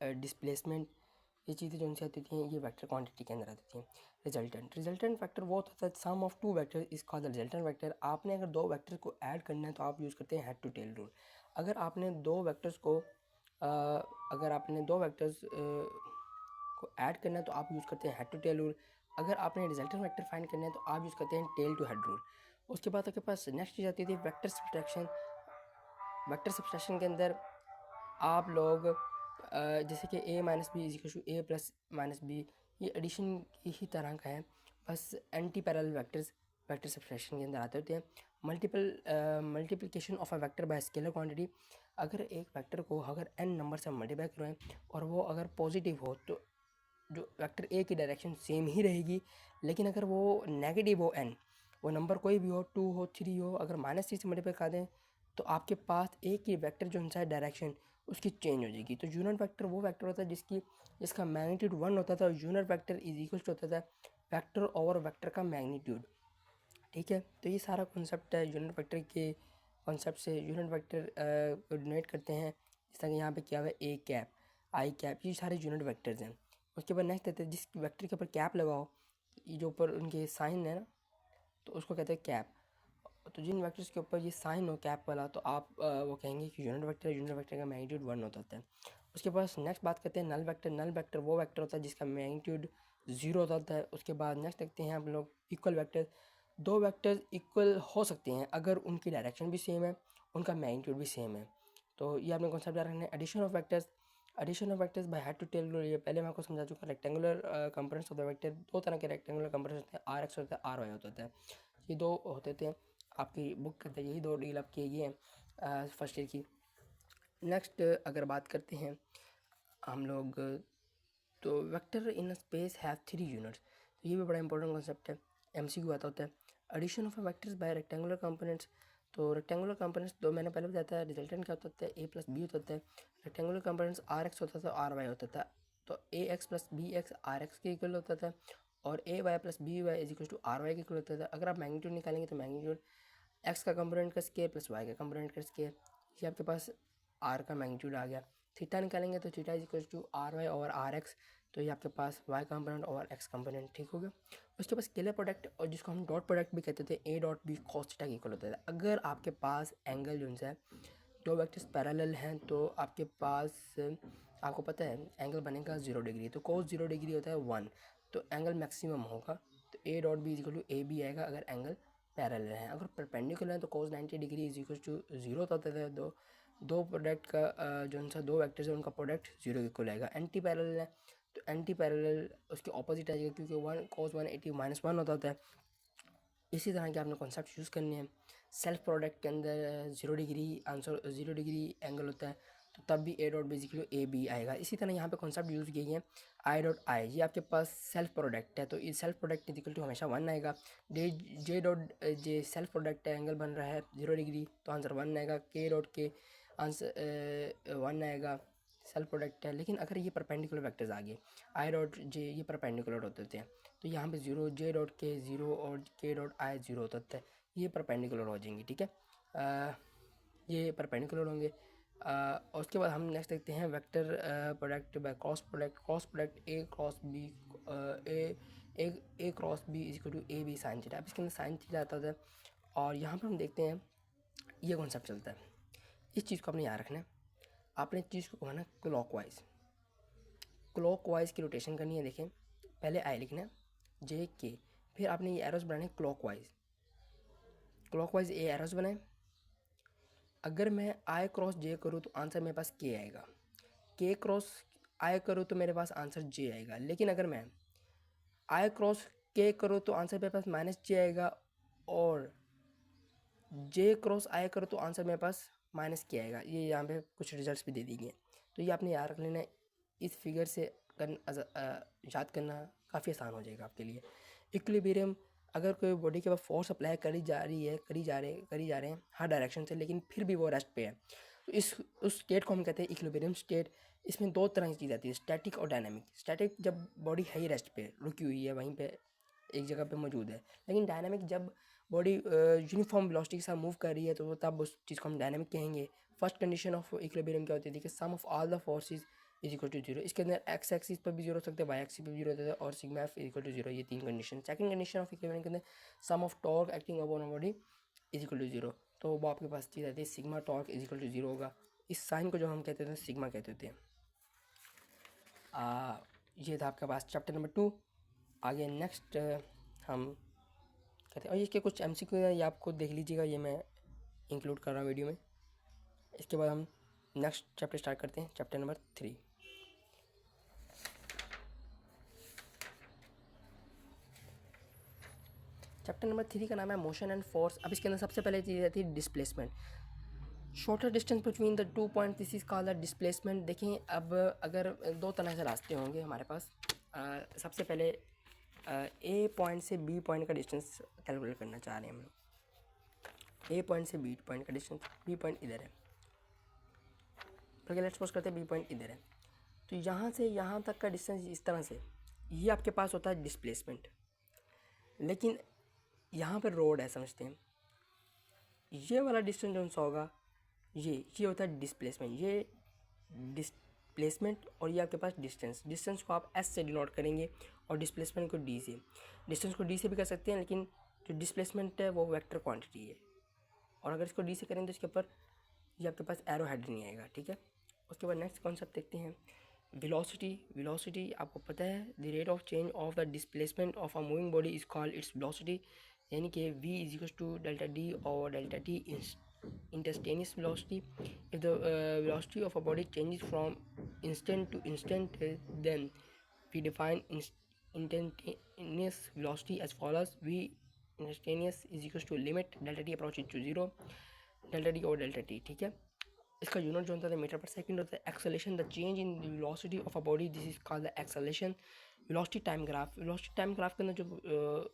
डिस्प्लेसमेंट, ये चीज़ें जो उनसे आती थी ये वेक्टर क्वांटिटी के अंदर आती थी। रिजल्टेंट वेक्टर वो होता था sum of two vector is called the resultant vector. आपने अगर दो वेक्टर को ऐड करना है तो आप यूज़ करते हैं हेड टू टेल रूल। अगर आपने दो वेक्टर्स को अगर आपने दो वेक्टर्स को ऐड करना है तो आप यूज़ करते हैं हेड टू टेल रूल। अगर आपने रिजल्टेंट वेक्टर फाइंड करना है तो आप यूज़ करते हैं टेल टू हेड रूल। उसके बाद आपके पास नेक्स्ट चीज़ आती थी वेक्टर सब्सट्रैक्शन। वेक्टर सब्सट्रैक्शन के अंदर आप लोग जैसे कि a minus B is equal to a plus minus B, ये एडिशन की ही तरह का है, बस anti parallel vectors vector subtraction के अंदर आते होते हैं। Multiplication of a vector by scalar quantity. अगर एक वेक्टर को अगर n नंबर से मल्टीप्लाई करवाएं और वो अगर पॉजिटिव हो तो जो वेक्टर ए की डायरेक्शन सेम ही रहेगी, लेकिन अगर वो नेगेटिव हो n, वो नंबर कोई भी हो, 2 हो, 3 हो, अगर -3 से मल्टीप्लाई कर दें तो आपके पास एक ही वेक्टर जो है डायरेक्शन उसकी चेंज हो जाएगी। तो यूनिट वेक्टर वो वेक्टर होता है जिसका मैग्नीट्यूड 1 होता था और unit vector is equal to होता था वेक्टर ओवर वेक्टर का मैग्नीट्यूड। ठीक है, तो ये सारा कॉन्सेप्ट है यूनिट वेक्टर के कॉन्सेप्ट से। यूनिट वेक्टर को डिनोट करते हैं जिस तरह कि यहाँ पे क्या हुआ है, ए कैप, आई कैप, ये सारे यूनिट वेक्टर्स हैं। उसके बाद नेक्स्ट कहते हैं जिस वेक्टर के ऊपर कैप लगाओ, ये जो ऊपर उनके साइन है ना, तो उसको कहते हैं कैप। तो जिन वेक्टर्स के ऊपर ये साइन हो कैप वाला तो आप वो कहेंगे कि यूनिट वेक्टर का मैग्नीट्यूड 1 होता है। उसके बाद नेक्स्ट बात करते हैं नल वेक्टर। नल वेक्टर वो वेक्टर होता है जिसका मैग्नीट्यूड 0 होता है। उसके बाद नेक्स्ट देखते हैं हम लोग इक्वल वेक्टर। दो वेक्टर्स इक्वल हो सकते हैं अगर उनकी डायरेक्शन भी सेम है, उनका मैग्नीट्यूड भी सेम है। तो ये आपने कॉन्सेप्ट रखना है। Addition of vectors by head to tail rule, ये पहले मैं आपको समझा चुका। Rectangular components of the vector, दो तरह के रेक्टेंगुलर कंपोनेंट्स होते हैं, आर एक्स होता है, आर वाई होता है। ये दो होते थे, आपकी बुक के अंदर यही दो डील आप किए गए हैं फर्स्ट ईयर की। नेक्स्ट अगर बात करते हैं हम लोग, तो vector in space have 3 units. तो ये भी बड़ा इंपॉर्टेंट कॉन्सेप्ट है, MCQ आता होता है। Addition of vectors by rectangular components. तो रेक्टेंगुलर कंपोनेंट्स तो मैंने पहले बताया था, रिजल्टेंट क्या होता है, a प्लस बी होता है। रेक्टेंगुलर कंपोनेंट्स आर एक्स होता था, आर वाई होता था। तो A X plus B X R X के इक्वल होता था और A Y plus B Y is equal to R Y के इक्वल होता था। अगर आप मैग्नीट्यूड निकालेंगे तो मैग्नीट्यूड एक्स का कंपोनेंट का स्केयर प्लस वाई का कंपोनेंट का स्केयर, ये आपके पास आर का मैग्नीट्यूड आ गया। थीटा निकालेंगे तो theta is equal to R Y over R X, तो ये आपके पास वाई कंपोनेंट और एक्स कंपोनेंट, ठीक हो गया। उसके पास स्केलर प्रोडक्ट, और जिसको हम डॉट प्रोडक्ट भी कहते थे, A dot B cos theta के इक्वल होता है। अगर आपके पास एंगल जो है दो वेक्टर्स पैरेलल हैं तो आपके पास, आपको पता है एंगल बनेगा 0 डिग्री, तो कोस 0 डिग्री होता है 1, तो एंगल मैक्सिमम होगा। तो A dot B is equal to A B आएगा अगर एंगल पैरेलल हैं। अगर परपेंडिकुलर है तो cos 90 degree is equal to 0 होता है। दो प्रोडक्ट का जो उनका दो वेक्टर्स है उनका प्रोडक्ट 0 के इक्वल आएगा। एंटी पैरेलल है तो एंटी पैरेलल उसके ऑपोजिट आ जाएगा, क्योंकि 1 cos 180 -1 होता है। इसी तरह के आपने कॉन्सेप्ट यूज़ करने हैं। सेल्फ प्रोडक्ट के अंदर 0 डिग्री आंसर 0 डिग्री एंगल होता है, तो तब भी A dot basically A B आएगा। इसी तरह यहाँ पे कॉन्सेप्ट यूज़ किए हैं आई डॉट आई, ये आपके पास सेल्फ प्रोडक्ट है तो ये सेल्फ प्रोडक्ट इक्वल टू हमेशा 1 आएगा। J dot J self product है, एंगल बन रहा है 0 डिग्री तो आंसर 1 आएगा। के डॉट के आंसर 1 आएगा, सेल्फ प्रोडक्ट है। लेकिन अगर ये परपेंडिकुलर वेक्टर्स आ गए, आई डॉट जे ये परपेंडिकुलर होते थे तो यहाँ पे 0, जे डॉट के 0 और के डॉट आई 0 होता है, ये परपेंडिकुलर हो जाएंगे। ठीक है, ये परपेंडिकुलर होंगे। और उसके बाद हम नेक्स्ट देखते हैं vector product by cross product. Cross product A cross B, A cross B is equal to A B sine theta. अब इसके अंदर साइन थीटा आता था और यहाँ पर हम देखते हैं ये कॉन्सेप्ट चलता है। इस चीज़ को आपने याद रखना है, आपने इस चीज़ को घुमाना क्लॉकवाइज की रोटेशन करनी है। देखें, पहले आई लिखना है जे के, फिर आपने ये एरोस बनाने क्लॉकवाइज ए एरोस बनाए। अगर मैं आई क्रॉस जे करूँ तो आंसर मेरे पास के आएगा, के क्रॉस आई करूँ तो मेरे पास आंसर जे आएगा। लेकिन अगर मैं आई क्रॉस के करो तो आंसर मेरे पास माइनस जे आएगा, और जे क्रॉस आई करो तो आंसर मेरे पास माइनस के आएगा। ये यहाँ पे कुछ रिजल्ट्स भी दे दिए। तो ये आपने याद रख लेना है। इस फिगर से याद करना काफ़ी आसान हो जाएगा आपके लिए। इक्विलिब्रियम, अगर कोई बॉडी के पास फोर्स अप्लाई करी जा रहे हैं हर डायरेक्शन से, लेकिन फिर भी वो रेस्ट पे है, तो उस स्टेट को हम कहते हैं इक्विलिब्रियम स्टेट। इसमें दो तरह की चीज़ आती है, स्टैटिक और डायनामिक। स्टैटिक जब बॉडी है ही रेस्ट पे, रुकी हुई है, वहीं पे एक जगह पे मौजूद है। लेकिन डायनामिक जब बॉडी यूनिफॉर्म वेलोसिटी के साथ मूव कर रही है, तो तब उस चीज़ को हम डायनामिक कहेंगे। फर्स्ट कंडीशन ऑफ इक्विलिब्रियम क्या होती है कि sum of all the forces is equal to zero. इसके अंदर एक्स एक्सिस पर भी जीरो हो सकते हैं, वाई एक्सिस पर भी जीरो होता है, और sigma F equal to zero. ये तीन condition. Second condition of equilibrium के अंदर sum of torque acting upon a body is equal to zero. तो वो आपके पास चीज़ आती है sigma torque is equal to zero होगा। इस साइन को जो हम कहते थे सिग्मा कहते थे। ये था आपके पास चैप्टर नंबर 2। आगे नेक्स्ट हम कहते हैं, और इसके कुछ MCQ है, ये आप खुद देख लीजिएगा, ये मैं इंक्लूड कर रहा हूँ वीडियो में। इसके बाद हम नेक्स्ट चैप्टर स्टार्ट करते हैं, चैप्टर नंबर 3। चैप्टर नंबर 3 का नाम है मोशन एंड फोर्स। अब इसके अंदर सबसे पहले चीज़ आती है displacement. Shorter distance between the 2 point, this is called the displacement. देखें, अब अगर दो तरह से रास्ते होंगे हमारे पास। सबसे पहले A पॉइंट से B पॉइंट का डिस्टेंस कैलकुलेट करना चाह रहे हैं हम लोग। A पॉइंट से B पॉइंट का डिस्टेंस, B पॉइंट इधर है, लेट्स सपोज करते हैं B पॉइंट इधर है। तो यहाँ से यहाँ तक का डिस्टेंस इस तरह से, ये आपके पास होता है डिस्प्लेसमेंट। लेकिन यहाँ पर रोड है, समझते हैं, ये वाला डिस्टेंस जो सा होगा, ये होता है डिस्प्लेसमेंट। ये डिस्प्लेसमेंट और ये आपके पास डिस्टेंस को आप S से डिनोट करेंगे और डिस्प्लेसमेंट को D से। डिस्टेंस को D से भी कर सकते हैं, लेकिन जो डिस्प्लेसमेंट है वो वेक्टर क्वांटिटी है, और अगर इसको D से करेंगे तो इसके ऊपर ये आपके पास एरो हेड नहीं आएगा, ठीक है। उसके बाद नेक्स्ट कॉन्सेप्ट देखते हैं, वेलोसिटी। आपको पता है the rate of change of the displacement of a moving body is called its velocity, यानी कि V is equal to delta D और delta T instantaneous velocity. If the velocity of a body changes from instant to instant, then we define instantaneous velocity as follows: V instantaneous is equals to limit delta t approaching to zero, delta d over delta t, ठीक है। इसका यूनिट जो होता है मीटर पर सेकंड होता है। Acceleration, the change in velocity of a body, this is called the acceleration. Velocity time graph के अंदर जो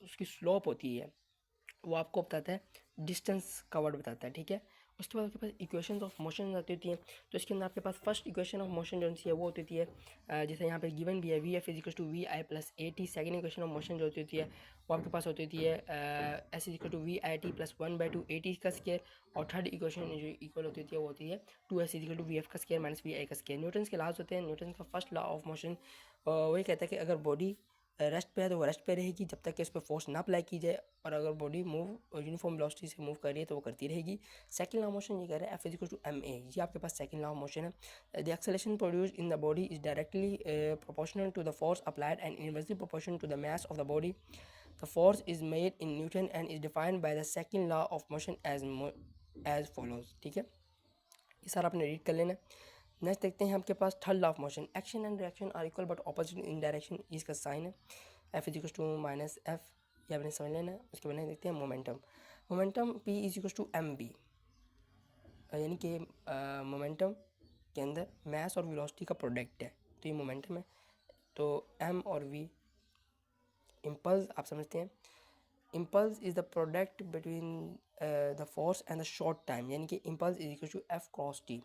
उसकी स्लोप होती है वो आपको बताता है डिस्टेंस कवर्ड बताता है, ठीक है। उसके बाद आपके पास इक्वेशंस ऑफ मोशन आती होती हैं। तो इसके अंदर आपके पास फर्स्ट इक्वेशन ऑफ मोशन जो है वो होती है, जैसे यहाँ पे गिवन भी है, V F is equal to V I plus A T. Second equation of motion जो होती है वो आपके पास होती है S is equal to V I T plus 1/2 A T का स्केयर। और थर्ड इक्वेशन जो इक्वल होती है वो होती है 2s is equal to V F का स्केयर माइनस वी आई का स्केयर। न्यूटन्स के लॉज होते हैं। न्यूटन्स का फर्स्ट लॉ ऑफ मोशन वही कहता है कि अगर बॉडी रेस्ट पे है तो वो रेस्ट पे रहेगी जब तक कि उस पर फोर्स ना अप्लाई की जाए, और अगर बॉडी मूव यूनिफॉर्म वेलोसिटी से मूव कर रही है तो वो करती रहेगी। सेकंड लॉ ऑफ मोशन ये कह रहा है F is equal to M A, ये आपके पास सेकंड लॉ ऑफ मोशन है। The acceleration produced in the body is directly proportional to the force applied and inversely proportional to the mass of the body. The force is made in newton and is defined by the second law of motion as follows, ठीक है। ये सारा आपने रीड कर लेना। नेक्स्ट देखते हैं आपके पास third law of motion, action and reaction are equal but opposite in direction, इसका साइन है F is equal to minus F, ये आपने समझ लेना है। उसके बाद देखते हैं momentum P is equal to M B, यानी कि मोमेंटम के अंदर मास और वेलोसिटी का प्रोडक्ट है, तो ये मोमेंटम है। तो एम और वी, इम्पल्स आप समझते हैं, impulse is the product between the force and the short time, यानी कि impulse is equal to F cross T.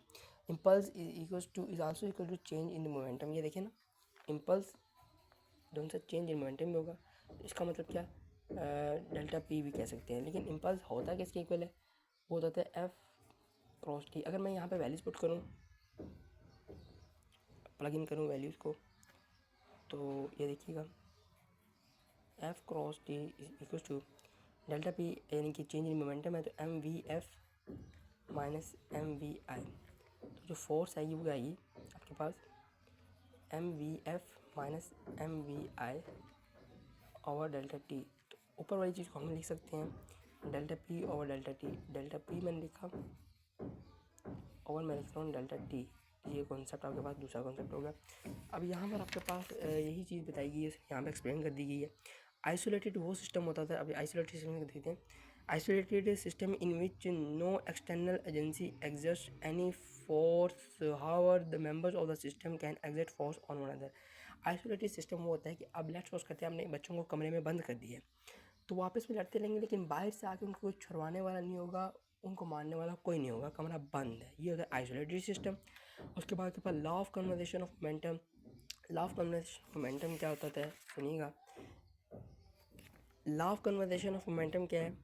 Impulse is also equal to change in the momentum, ये देखें ना, इम्पल्स दोनों से चेंज इन मोमेंटम भी होगा, तो इसका मतलब क्या, डेल्टा पी भी कह सकते हैं। लेकिन इम्पल्स होता किसके इक्वल है, वो होता है एफ क्रॉस टी। अगर मैं यहाँ पे वैल्यूज पुट करूँ, प्लग इन करूँ वैल्यूज़ को, तो ये देखिएगा F cross T is equal to delta P यानी कि चेंज इन मोमेंटम है, तो M V F minus M V I, तो जो फोर्स है ये वो आएगी आपके पास M V F minus M V I over delta T. तो ऊपर वाली चीज़ को हम लिख सकते हैं delta P over delta T. Delta P मैंने लिखा और मैं लिख रहा हूँ डेल्टा टी। ये कॉन्सेप्ट आपके पास दूसरा कॉन्सेप्ट होगा। अब यहाँ पर आपके पास यही चीज़ बताई गई है, यहाँ पे एक्सप्लेन कर दी गई है। आइसोलेटेड वो सिस्टम होता था, अभी आइसोलेटेड सिस्टम देखते हैं। Isolated system in which no external agency exerts any force, however the members of the system can exert force on one other. Isolated system वो होता है कि अब लेट्स सपोज करते हैं हमने बच्चों को कमरे में बंद कर दिया, तो वापस में लड़ते रहेंगे, लेकिन बाहर से आके उनको कुछ छुड़वाने वाला नहीं होगा, उनको मारने वाला कोई नहीं होगा, कमरा बंद है। ये होता है आइसोलेटेड सिस्टम। उसके बाद के पास law of conservation of momentum. Law of conservation of momentum क्या होता है सुनिएगा। Law of conservation of momentum क्या है,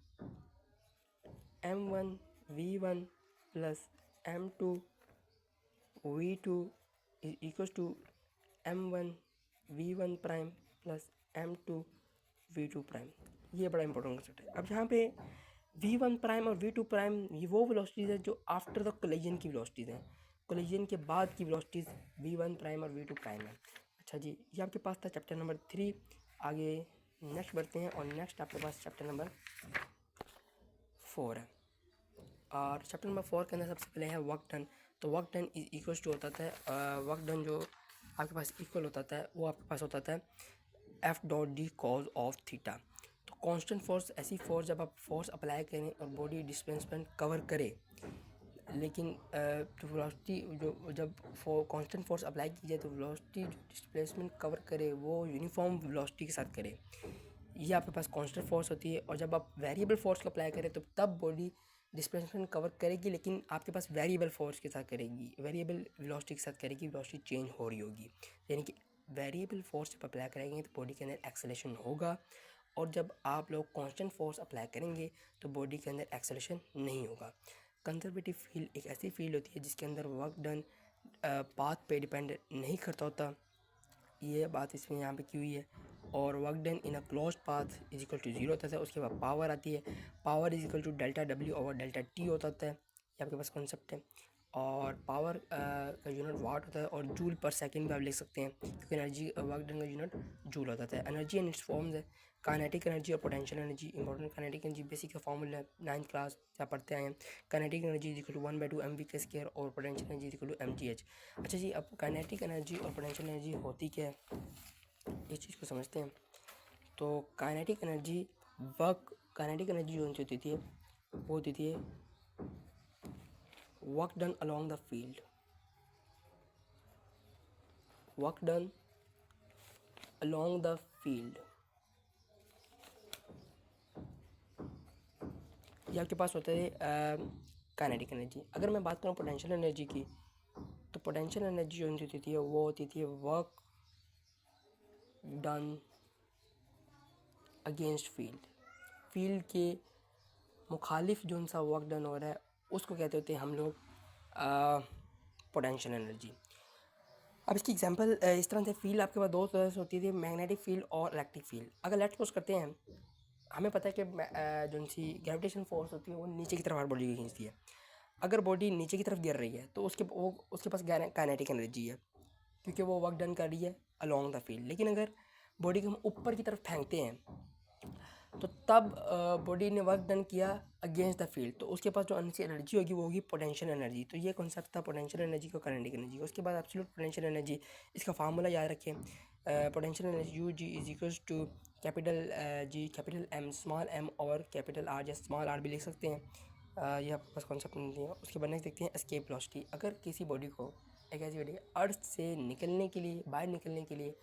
m1 v1 plus m2 v2 is equal to m1 v1 prime plus m2 v2 prime. ये बड़ा इंपॉर्टेंट कंसेप्ट है। अब यहाँ पे v1 प्राइम और v2 प्राइम ये वो वेलोसिटीज़ है जो आफ्टर द कोलिजन की वेलोसिटीज़ हैं, कोलिजन के बाद की वेलोसिटीज़ v1 प्राइम और v2 प्राइम है। अच्छा जी, ये आपके पास था चैप्टर नंबर 3। आगे नेक्स्ट बढ़ते हैं और नेक्स्ट आपके पास चैप्टर नंबर 4 है। और चैप्टर नंबर 4 के अंदर सबसे पहले है वर्क डन। तो work done is equal to होता है वर्क डन जो आपके पास इक्वल होता है वो आपके पास होता है F dot D cause of theta. तो कांस्टेंट फोर्स ऐसी फोर्स जब आप फोर्स अप्लाई करें और बॉडी डिस्प्लेसमेंट कवर करे, लेकिन तो वेलोसिटी जो जब कांस्टेंट फोर्स अप्लाई की जाए तो वेलोसिटी जो डिस्प्लेसमेंट कवर करे वो यूनिफॉर्म वेलोसिटी के साथ करे, ये आपके पास कांस्टेंट फोर्स होती है। और जब आप वेरिएबल फोर्स को अप्लाई करें तो तब बॉडी डिस्प्लेसमेंट कवर करेगी, लेकिन आपके पास वेरिएबल फोर्स के साथ करेगी, वेरिएबल वेलोसिटी के साथ करेगी, वेलोसिटी चेंज हो रही होगी। यानी कि वेरिएबल फोर्स जब अप्लाई करेंगे तो बॉडी के अंदर एक्सेलेरेशन होगा, और जब आप लोग कांस्टेंट फोर्स अप्लाई करेंगे तो बॉडी के अंदर एक्सेलेरेशन नहीं होगा। कंजर्वेटिव फील्ड एक ऐसी फील्ड होती है जिसके अंदर वर्क डन पाथ पे डिपेंड नहीं करता होता, ये बात इसमें यहाँ पे की हुई है। और work done in a closed path is equal to 0 होता है। उसके बाद पावर आती है, power is equal to delta W over delta T होता है, ये आपके पास कॉन्सेप्ट है। और पावर का यूनिट वाट होता है, और जूल पर सेकंड भी आप लिख सकते हैं क्योंकि एनर्जी वर्क डन का यूनिट जूल होता है। एनर्जी एंड इट्स फॉर्म्स है काइनेटिक एनर्जी और potential energy. Important kinetic energy basic का फॉर्मूला है, 9th क्लास से आप पढ़ते आए हैं। Kinetic energy is equal to 1/2 mv² और potential energy is equal to mgh। अच्छा जी, अब काइनेटिक एनर्जी और पोटेंशियल एनर्जी होती क्या है इस चीज़ को समझते हैं। तो काइनेटिक एनर्जी काइनेटिक एनर्जी जो होती थी वो होती थी work done along the field, work done along the field. ये आपके पास होता है काइनेटिक एनर्जी। अगर मैं बात करूँ पोटेंशियल एनर्जी की, तो पोटेंशियल एनर्जी जो होती थी वो होती थी वर्क डन अगेंस्ट फील्ड के मुखालिफ जो सा वर्क डन हो रहा है उसको कहते होते हैं हम लोग पोटेंशियल एनर्जी। अब इसकी एग्जांपल इस तरह से फील्ड आपके पास दो तरह से होती है, मैग्नेटिक फील्ड और इलेक्ट्रिक फील्ड। अगर लेट्स सपोज करते हैं हमें पता है कि जो सी ग्रेविटेशन फोर्स होती है वो नीचे की तरफ हर बॉडी को खींचती है। अगर बॉडी नीचे की तरफ गिर रही है तो उसके पास काइनेटिक एनर्जी है क्योंकि वो वर्क डन कर रही है अलोंग द फील्ड। लेकिन अगर बॉडी को हम ऊपर की तरफ फेंकते हैं तो तब बॉडी ने वर्क डन किया अगेंस्ट द फील्ड, तो उसके पास जो एनर्जी होगी वो होगी पोटेंशियल एनर्जी। तो ये कॉन्सेप्ट था पोटेंशियल एनर्जी को काइनेटिक एनर्जी। उसके बाद एब्सोल्यूट पोटेंशियल एनर्जी, इसका फार्मूला याद रखें, potential energy U G is equals to capital G capital M small M और कैपिटल आर, या स्मॉल आर भी लिख सकते हैं। ये आपके पास कॉन्सेप्ट नहीं है। उसके बाद नेक्स्ट देखते हैं एस्केप वेलोसिटी। अगर किसी बॉडी को एक ऐसी बॉडी अर्थ से निकलने के लिए, बाहर निकलने के लिए,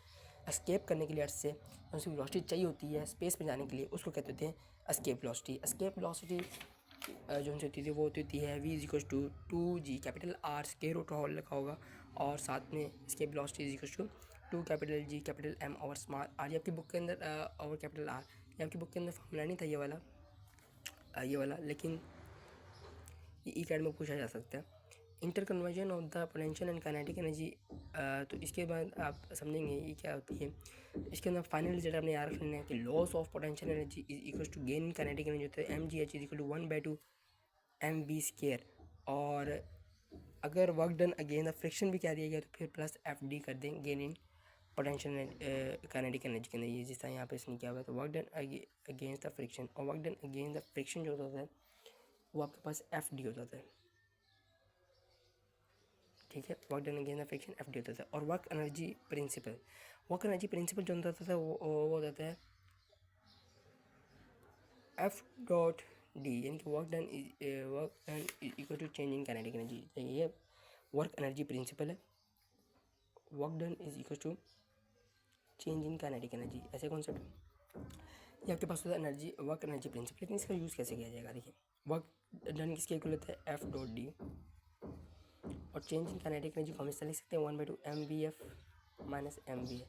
एस्केप करने के लिए अर्थ से उनसे वेलोसिटी चाहिए होती है स्पेस में जाने के लिए, उसको कहते होते हैं एस्केप वेलोसिटी। एस्केप वेलोसिटी जो उनसे होती थी वो होती है V is equal to 2g capital R square root whole लिखा होगा, और साथ में escape velocity is equal to 2 capital G capital M और स्मॉल आर। ये आपकी बुक के अंदर और कैपिटल आर, ये आपकी बुक के अंदर फॉर्मूला नहीं था ये वाला, लेकिन ये ई कैड में पूछा जा सकता है। Inter conversion of the potential and kinetic energy, तो इसके बाद आप समझेंगे ये क्या होती है। इसके अंदर फाइनल रिजल्ट आपने याद रखना है कि loss of potential energy is equal to gain in kinetic energy होता है mgh is equal to 1/2 mv²। और अगर work done again the friction भी क्या दिया गया तो फिर प्लस एफ डी कर दें gain in potential kinetic energy के अंदर, ये जिस तरह यहाँ पे इसने किया हुआ है। तो work done against the friction, और work done against the friction जो होता है वो आपके पास एफ डी होता है, ठीक है। Work done against the friction F D होता था। और वर्क एनर्जी प्रिंसिपल जो होता था वो होता है एफ डॉट डी, यानी कि work done is equal to change in kinetic energy. ये वर्क एनर्जी प्रिंसिपल है, work done is equal to change in kinetic energy, ऐसे कॉन्सेप्ट ये आपके पास होता है एनर्जी वर्क एनर्जी प्रिंसिपल। लेकिन इसका यूज़ कैसे किया जाएगा, देखिए वर्क डन किसके इक्वल होता है एफ डॉट डी, और चेंज इन काइनेटिक एनर्जी को हम इससे लिख सकते हैं 1/2 mvf माइनस mva।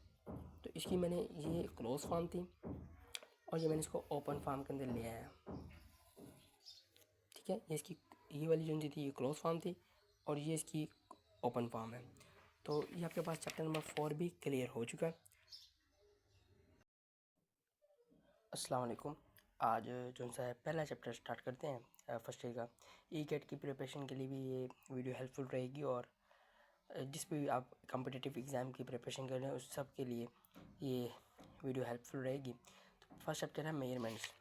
तो इसकी मैंने ये क्लोज फॉर्म थी और ये मैंने इसको ओपन फॉर्म के अंदर ले आया, ठीक है। ये वाली जो थी ये क्लोज फॉर्म थी और ये इसकी ओपन फॉर्म है। तो ये आपके पास चैप्टर नंबर 4 भी क्लियर हो चुका है। अस्सलाम वालेकुम। आज जो सा है पहला चैप्टर स्टार्ट करते हैं फर्स्ट ईयर का। ई कैट की प्रिपरेशन के लिए भी ये वीडियो हेल्पफुल रहेगी, और जिस भी आप कॉम्पिटिटिव एग्ज़ाम की प्रिपरेशन कर रहे हैं उस सब के लिए ये वीडियो हेल्पफुल रहेगी। तो फर्स्ट चैप्टर है मेजरमेंट्स।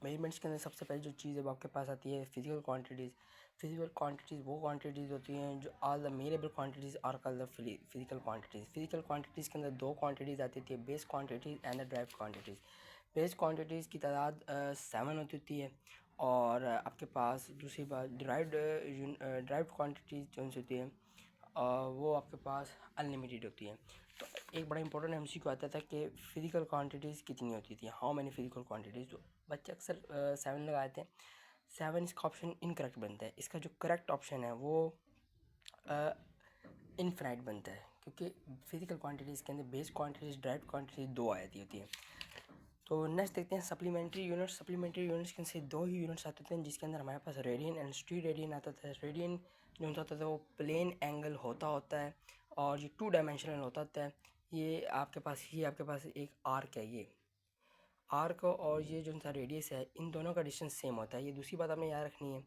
मेजरमेंट्स के अंदर सबसे पहले जो चीज़ है वो आपके पास आती है फिजिकल क्वांटिटीज़। फिजिकल क्वांटिटीज़ वो क्वांटिटीज़ होती हैं जो all the measurable quantities are called the physical quantities. Physical quantities के अंदर दो क्वांटिटीज़ आती थी, base quantities and the derived quantities. Base quantities की तादाद 7 होती है, और आपके पास दूसरी बात ड्राइव्ड क्वांटिटीज़ जो होती है वो आपके पास अनलिमिटेड होती है। तो एक बड़ा इंपॉर्टेंट एमसीक्यू आता था कि फ़िज़िकल क्वांटिटीज़ कितनी होती थी, हाउ मैनी फिजिकल क्वांटिटीज़। तो बच्चे अक्सर 7 लगाए थे। 7 इसका ऑप्शन इनकरेक्ट बनता है। इसका जो करेक्ट ऑप्शन है वो इनफिनाइट बनता है, क्योंकि फिजिकल क्वांटिटीज़ के अंदर बेस क्वांटिटीज़ ड्राइव्ड क्वांटिटीज़ दो आती होती है। तो नेक्स्ट देखते हैं सप्लीमेंट्री यूनिट्स। सप्लीमेंट्री यूनिट्स के अंदर दो ही यूनिट्स आते थे, जिसके अंदर हमारे पास रेडियन एंड स्ट्री रेडियन आता था। रेडियन जो होता था वो प्लेन एंगल होता है, और ये 2 डायमेंशनल होता है। ये आपके पास एक आर्क है, ये आर्क और ये जो सा रेडियस है इन दोनों का डिस्टेंस सेम होता है। ये दूसरी बात आपने याद रखनी है।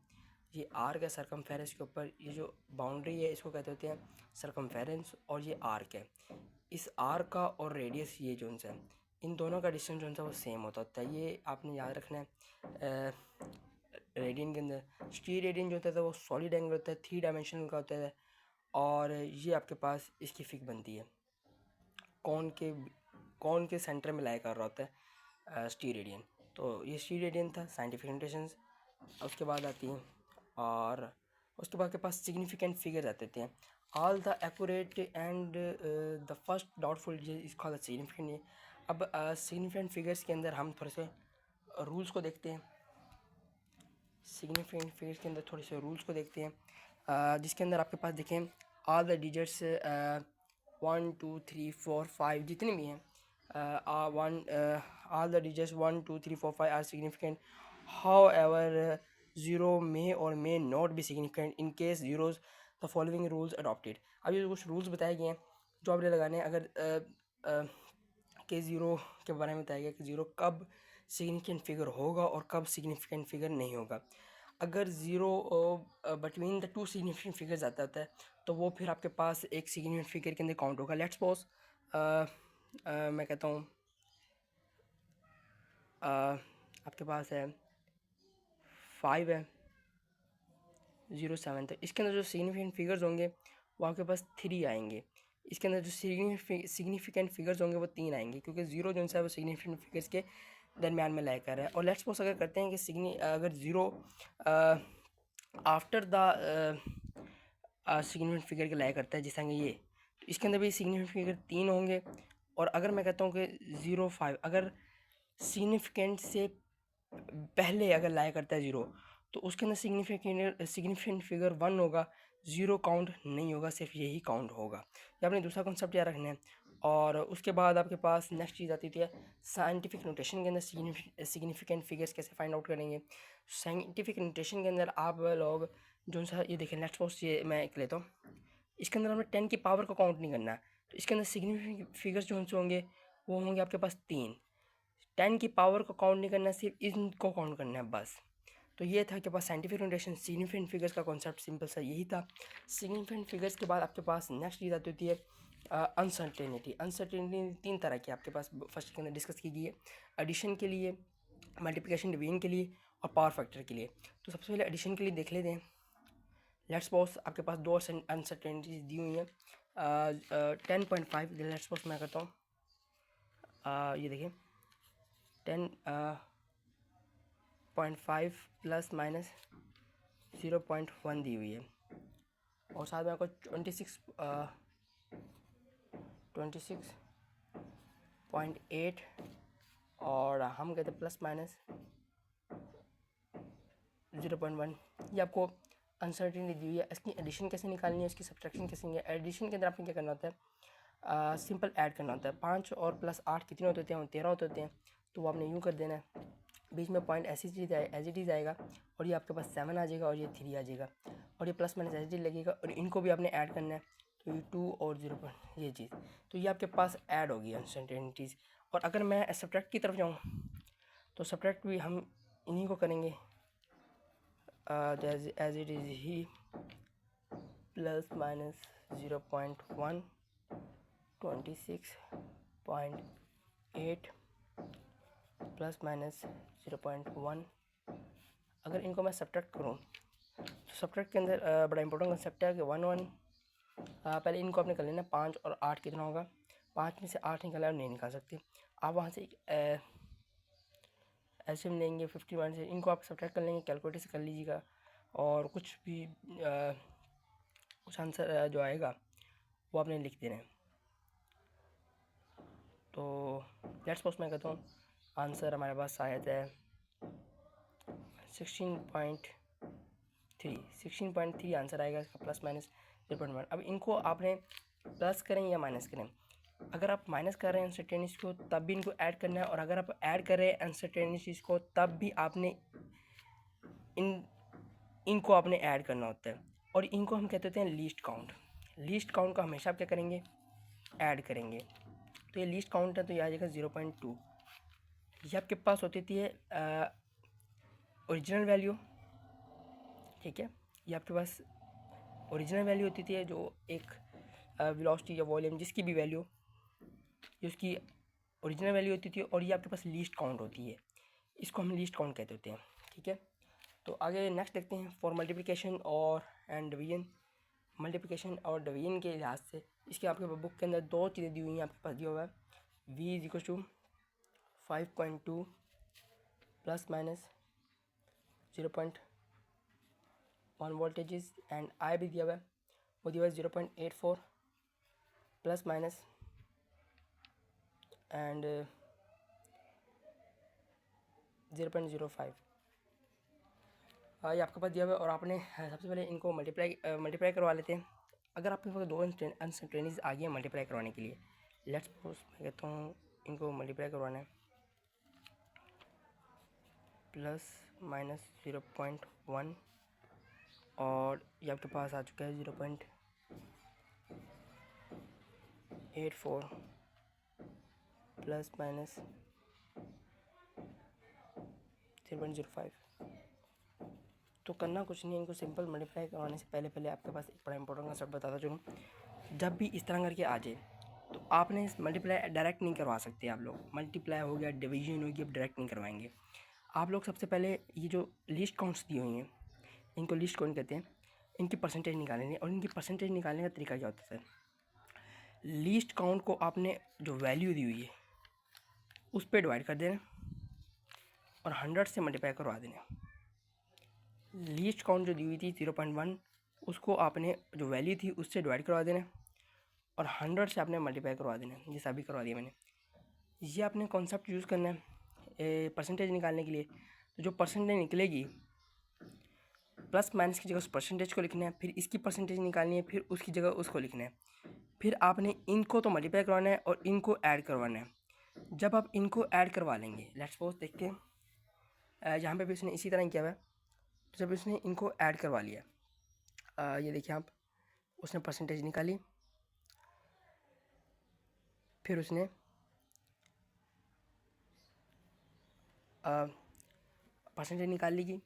ये आर्क है सरकमफेरेंस के ऊपर, ये जो बाउंड्री है इसको कहते होते हैं सरकमफेरेंस, और ये आर्क है। इस आर्क का और रेडियस ये जो है इन दोनों का डिस्टेंस जो है वो सेम होता है। ये आपने याद रखना है रेडियन के अंदर। स्ट्री रेडियन जो होता है वो सॉलिड एंगल होता है, 3 डायमेंशनल का होता है, और ये आपके पास इसकी फिक बनती है कौन के सेंटर में लाई कर रहा होता है स्टी रेडियन। तो ये स्टी रेडियन था साइंटिफिक नोटेशंस। उसके बाद आती है, और उसके बाद के पास सिग्निफिकेंट फिगर्स आते थे। All the accurate and the first doubtful is called significant. अब सिग्निफिकेंट फिगर्स के अंदर हम थोड़े से रूल्स को देखते हैं। सिग्निफिकेंट फिगर्स के अंदर थोड़े से रूल्स को देखते हैं, जिसके अंदर आपके पास देखें ऑल द डिजिट्स 1 2 3 4 5 जितने भी हैं, all the digits 1 2 3 4 5 are significant. However zero may और may not be significant in case zeros the following rules adopted. अब ये कुछ रूल्स बताए गए हैं जो आपने लगाने हैं। अगर के ज़ीरो के बारे में बताया गया कि ज़ीरो कब सिग्निफिकेंट फिगर होगा और कब सिग्निफिकेंट फिगर नहीं होगा। अगर zero between the 2 significant figures आता है तो वो फिर आपके पास एक सिग्निफिकेंट फिगर के अंदर काउंट होगा। लेट्स सपोज मैं कहता हूँ आपके पास है 5 है 0 7, तो इसके अंदर जो सिग्निफिकेंट फिगर्स होंगे वो आपके पास 3 आएंगे। इसके अंदर जो सिग्निफिकेंट फिगर्स होंगे वो 3 आएंगे, क्योंकि ज़ीरो जो है वो सिग्निफिकेंट फिगर्स के दरमियान में लाई कर रहा है। और लेट्स सपोज अगर करते हैं कि अगर zero after the significant figure के लाई करता है, जिस तरह ये, तो इसके अंदर भी सिग्निफिकेंट फिगर 3 होंगे। और अगर मैं कहता हूँ कि 0 5 अगर सिग्निफिकेंट से पहले अगर लाई करता है ज़ीरो, तो उसके अंदर सिग्निफिकेंट फिगर 1 होगा, ज़ीरो काउंट नहीं होगा, सिर्फ यही काउंट होगा। ये आपने दूसरा कॉन्सेप्ट याद रखना है। और उसके बाद आपके पास नेक्स्ट चीज़ आती थी साइंटिफिक नोटेशन के अंदर सिग्निफिकेंट फिगर्स कैसे फाइंड आउट करेंगे। साइंटिफिक नोटेशन के अंदर आप लोग जो सा ये देखें, नेक्स्ट पोस्ट ये मैं एक लेता हूँ। इसके अंदर हमें 10 की पावर को काउंट नहीं करना है, तो इसके अंदर सिग्निफिकेंट फिगर्स जो होंगे वो होंगे आपके पास 3। 10 की पावर को काउंट नहीं करना, सिर्फ इनको काउंट करना है बस। तो ये था आपके पास साइंटिफिक नोटेशन सिग्निफिकेंट फिगर्स का कॉन्सेप्ट, सिंपल सा यही था। सिग्निफिकेंट फिगर्स के बाद आपके पास नेक्स्ट चीज़ आती होती है अनसर्टेनिटी। अनसर्टेनिटी 3 तरह की आपके पास फर्स्ट के अंदर डिस्कस की गई है, एडिशन के लिए, मल्टीप्लिकेशन डिवीजन के लिए और पावर फैक्टर के लिए। तो सबसे पहले एडिशन के लिए देख लेते हैं। लेट्स सपोज आपके पास दो अनसर्टेनिटीज दी हुई हैं। 10.5 लेट्स सपोज मैं करता हूँ, ये देखिए 10.5 प्लस माइनस 0.1 दी हुई है, और साथ में आपको 26.8 और हम कहते हैं प्लस माइनस 0.1। ये आपको अनसर्टेनिटी दी हुई है। इसकी एडिशन कैसे निकालनी है, इसकी सब्ट्रैक्शन कैसे नहीं है। एडिशन के अंदर आपने क्या करना होता है, सिंपल ऐड करना होता है। 5 और प्लस 8 कितने होते हैं, 13 होते हैं। तो वो आपने यूँ कर देना है, बीच में पॉइंट ऐसी चीज़ एज इट इज़ आएगा, और ये आपके पास 7 आ जाएगा और ये 3 आ जाएगा, और ये plus minus as it is लगेगा, और इनको भी आपने ऐड करना है। तो ये 2 और 0 ये चीज़, तो ये आपके पास ऐड होगी अनसर्टेनिटीज़। और अगर मैं सब्ट्रैक्ट की तरफ जाऊँ तो सब्ट्रैक्ट भी हम इन्हीं को करेंगे एज इट इज़ ही, प्लस माइनस 0.1, 26.8 प्लस माइनस 0.1। अगर इनको मैं सब्ट्रैक्ट करूँ तो सब्ट्रैक्ट के अंदर बड़ा इंपॉर्टेंट कंसेप्ट है कि 1 पहले इनको आपने कर लेना। 5 और 8 कितना होगा, 5 में से 8 निकाला आप नहीं निकाल सकते। आप वहाँ से एक ऐसे में लेंगे 51 से, इनको आप सब्ट्रैक्ट कर लेंगे, कैलकुलेटर से कर लीजिएगा, और कुछ भी कुछ आंसर जो आएगा वो आपने लिख देना है। तो लेट्स सपोज मैं कहता हूँ आंसर हमारे पास शायद है 16.3 आंसर आएगा इसका, प्लस माइनस 0.1। अब इनको आपने प्लस करें या माइनस करें। अगर आप माइनस कर रहे हैं अनसर्टेनिटीज़ को तब भी इनको ऐड करना है, और अगर आप ऐड कर रहे हैं अनसर्टेनिटीज़ को तब भी आपने इनको आपने ऐड करना होता है। और इनको हम कहते हैं लीस्ट काउंट। लीस्ट काउंट का हमेशा आप क्या करेंगे, ऐड करेंगे। तो ये लीस्ट काउंट है, तो ये आ जाएगा 0.2। ये आपके पास होती थी ओरिजिनल वैल्यू, ठीक है। ये आपके पास ओरिजिनल वैल्यू होती थी, जो एक वेलोसिटी या वॉल्यूम जिसकी भी वैल्यू, ये उसकी ओरिजिनल वैल्यू होती थी। और ये आपके पास लीस्ट काउंट होती है, इसको हम लीस्ट काउंट कहते होते हैं, ठीक है। तो आगे नेक्स्ट देखते हैं फॉर मल्टीप्लिकेशन और एंड डिवीजन। मल्टीप्लिकेशन और डिवीजन के लिहाज से इसके आपके बुक के अंदर दो चीज़ें दी हुई हैं, आपके पास दिया हुआ है v is equal to 5.2 plus minus 0.1 voltages, and I भी दिया हुआ है, वो दिया हुआ है 0.84 प्लस माइनस एंड 0.05। ये आपके पास दिया हुआ है, और आपने सबसे पहले इनको मल्टीप्लाई करवा लेते हैं। अगर आपके पास दो अनसर्टेनिटीज आ गई हैं मल्टीप्लाई करवाने के लिए, लेट्स सपोज मैं कहता हूँ इनको मल्टीप्लाई करवाना है, प्लस माइनस 0.1, और ये आपके पास आ चुका है 0.84 प्लस माइनस 0.05। तो करना कुछ नहीं है, इनको सिंपल मल्टीप्लाई करवाने से पहले आपके पास एक बड़ा इंपॉर्टेंट कंसेप्ट बताता चलूँ। जब भी इस तरह करके आ जाए तो आपने मल्टीप्लाई डायरेक्ट नहीं करवा सकते। आप लोग मल्टीप्लाई हो गया, डिवीजन हो गया, अब डायरेक्ट नहीं करवाएंगे आप लोग। सबसे पहले ये जो लिस्ट काउंट्स दी हुई हैं, इनको लिस्ट काउंट कहते हैं, इनकी परसेंटेज निकालेंगे। और इनकी परसेंटेज निकालने का तरीका क्या होता है सर, लीस्ट काउंट को आपने जो वैल्यू दी हुई है उस पर डिवाइड कर देना और 100 से मल्टीप्लाई करवा देना। लीस्ट काउंट जो दी हुई थी 0.1, उसको आपने जो वैल्यू थी उससे डिवाइड करवा देना और 100 से आपने मल्टीप्लाई करवा देना, जैसा अभी करवा दिया मैंने। ये आपने कॉन्सेप्ट यूज़ करना है परसेंटेज निकालने के लिए। तो जो परसेंटेज निकलेगी, प्लस माइनस की जगह उस परसेंटेज को लिखना है, फिर इसकी परसेंटेज निकालनी है, फिर उसकी जगह उसको लिखना है। फिर आपने इनको तो मल्टीप्लाई करवाना है और इनको ऐड करवाना है। जब आप इनको ऐड करवा लेंगे, लेट्स सपोज देखते हैं यहाँ पे भी उसने इसी तरह किया हुआ है। तो जब उसने इनको ऐड करवा लिया, ये देखिए आप, उसने परसेंटेज निकाली, फिर उसने परसेंटेज निकाल ली गई,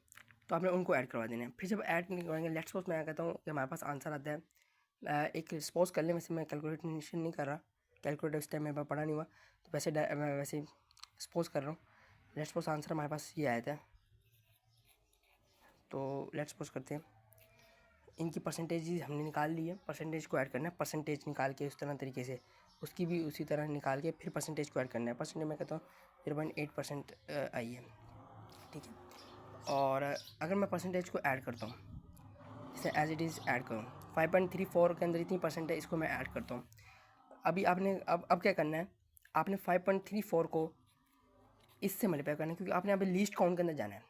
तो आपने उनको ऐड करवा देना है। फिर जब ऐड करवाएंगे, लेट्स सपोज मैं कहता हूँ कि हमारे पास आंसर आता है, एक सपोज कर लें, वैसे मैं कैलकुलेशन नहीं कर रहा, कैलकुलेटर इस टाइम मेरे पास पढ़ा नहीं हुआ, तो वैसे मैं वैसे सपोज कर रहा हूँ। लेट्स सपोज आंसर हमारे पास ये आया था, तो लेट्स सपोज करते हैं इनकी परसेंटेज हमने निकाल ली है, परसेंटेज को ऐड करना है, परसेंटेज निकाल के उस तरह तरीके से उसकी भी उसी तरह निकाल के फिर परसेंटेज को ऐड करना है। परसेंटेज मैं कहता हूँ 0.8% आई है, ठीक है। और अगर मैं परसेंटेज को ऐड करता हूँ, इसे एज इट इज़ ऐड करूँ, 5.34 के अंदर इतनी परसेंट है, इसको मैं ऐड करता हूँ। अभी आपने अब क्या करना है, आपने 5.34 को इससे मल्टीप्लाई करना है, क्योंकि आपने अभी लीस्ट काउंट के अंदर जाना है।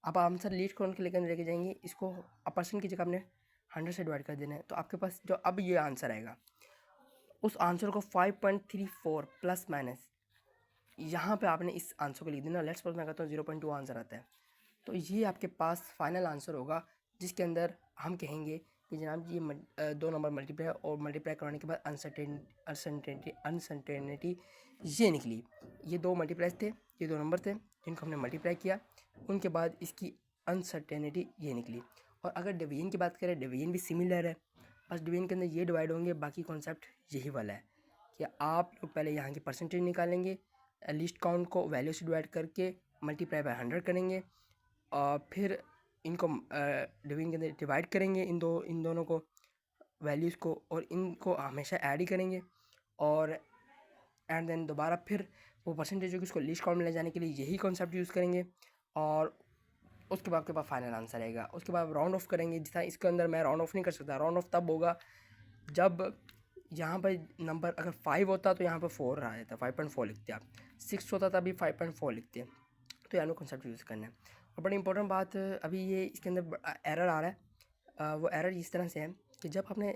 आप आंसर लीस्ट काउंट के लेके जाएंगे, इसको परसेंट की जगह आपने 100 से डिवाइड कर देना है। तो आपके पास जो अब ये आंसर आएगा, उस आंसर को 5.34 प्लस माइनस यहाँ पे आपने इस आंसर को लिख देना। लेट्स सपोज मैं कहता हूँ 0.2 आंसर आता है, तो ये आपके पास फाइनल आंसर होगा, जिसके अंदर हम कहेंगे कि जनाब ये 2 नंबर मल्टीप्लाई और मल्टीप्लाई करवाने के बाद अनसर्टेनिटी ये निकली। ये 2 मल्टीप्लाइज थे, ये 2 नंबर थे जिनको हमने मल्टीप्लाई किया, उनके बाद इसकी अनसर्टेनिटी ये निकली। और अगर डिवीजन की बात करें, डिवीजन भी सिमिलर है, बस डिवीजन के अंदर ये डिवाइड होंगे, बाकी कॉन्सेप्ट यही वाला है कि आप लोग पहले यहाँ की परसेंटेज निकालेंगे, लिस्ट काउंट को वैल्यू से डिवाइड करके मल्टीप्लाई बाय 100 करेंगे, और फिर इनको डिवीजन के अंदर डिवाइड करेंगे, इन दोनों को वैल्यूज़ को, और इनको हमेशा ऐड ही करेंगे, और एंड देन दोबारा फिर वो परसेंटेज जो कि उसको लिस्ट काउंट में ले जाने के लिए यही कॉन्सेप्ट यूज़ करेंगे, और उसके बाद आपके पास फाइनल आंसर आएगा। उसके बाद राउंड ऑफ करेंगे, जितना इसके अंदर मैं राउंड ऑफ नहीं कर सकता। राउंड ऑफ तब होगा जब यहाँ पर नंबर अगर 5 होता तो यहाँ पर 4 आ जाता, 5.4 लिखते आप, 6 होता तभी 5.4 लिखते हैं। तो यानी कॉन्सेप्ट यूज़ करना है। और बड़ी इंपॉर्टेंट बात अभी ये इसके अंदर एरर आ रहा है, वो एरर इस तरह से है कि जब आपने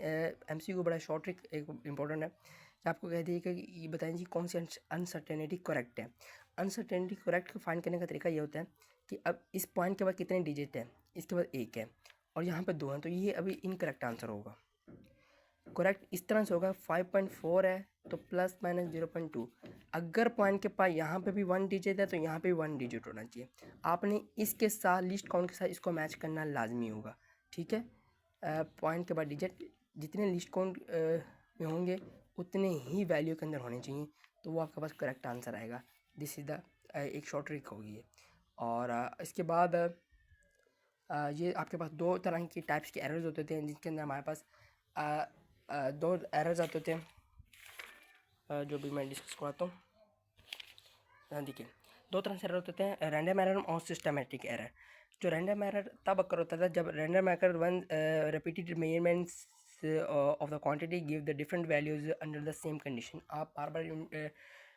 MCQ बड़ा शॉर्ट ट्रिक एक इंपॉर्टेंट है कि आपको कह दिए कि ये बताएं जी कौन सी अनसर्टेनिटी करेक्ट है। अनसर्टेनिटी करेक्ट को फाइंड करने का तरीका ये होता है कि अब इस पॉइंट के बाद कितने डिजिट है, इसके बाद 1 है और यहाँ पर 2 हैं, तो ये अभी इनकरेक्ट आंसर होगा। करेक्ट इस तरह से होगा, 5.4 है तो प्लस माइनस 0.2। अगर पॉइंट के पास यहाँ पे भी 1 डिजिट है तो यहाँ पे भी 1 डिजिट होना चाहिए। आपने इसके साथ लिस्ट काउंट के साथ इसको मैच करना लाजमी होगा, ठीक है। पॉइंट के बाद डिजिट जितने लिस्ट काउंट में होंगे उतने ही वैल्यू के अंदर होने चाहिए, तो वो आपके पास करेक्ट आंसर आएगा। दिस इज़ द एक शॉर्ट ट्रिक होगी ये। और इसके बाद ये आपके पास 2 तरह की टाइप्स के एरर्स होते थे, जिसके अंदर हमारे पास 2 एरर्स आते थे, जो भी मैं डिस्कस करवाता हूँ। देखिए 2 तरह से एरर होते हैं, रैंडम एरर और सिस्टमेटिक एरर। जो रैंडम एरर तब अक्कर होता था जब random error one repeated measurements of the quantity give the different values under the same condition. आप बार बार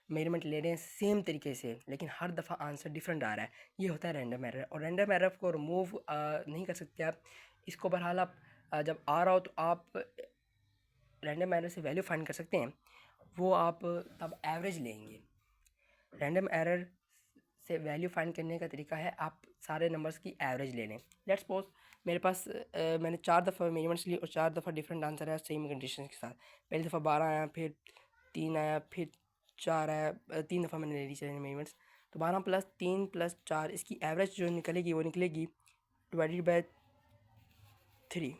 मेजरमेंट ले रहे हैं सेम तरीके से, लेकिन हर दफ़ा आंसर डिफरेंट आ रहा है, ये होता है रैंडम एरर। और रैंडम एरर को रिमूव नहीं कर सकते आप, इसको बहरहाल आप जब आ रहा हो तो आप रैंडम एरर से वैल्यू फाइंड कर सकते हैं, वो आप तब एवरेज लेंगे। रैंडम एरर से वैल्यू फाइंड करने का तरीका है आप सारे नंबर्स की एवरेज ले लें। लेट्स सपोज मेरे पास मैंने 4 दफ़ा मेजरमेंट्स लिए और 4 दफ़ा डिफरेंट आंसर आया सेम कंडीशन के साथ। पहली दफ़ा 12 आया, फिर 3 आया, फिर 4 आया, 3 दफ़ा मैंने ले ली चले मेजरमेंट्स, तो 12 प्लस 3 प्लस 4 इसकी एवरेज जो निकलेगी वो निकलेगी डिवाइडेड बाय 3,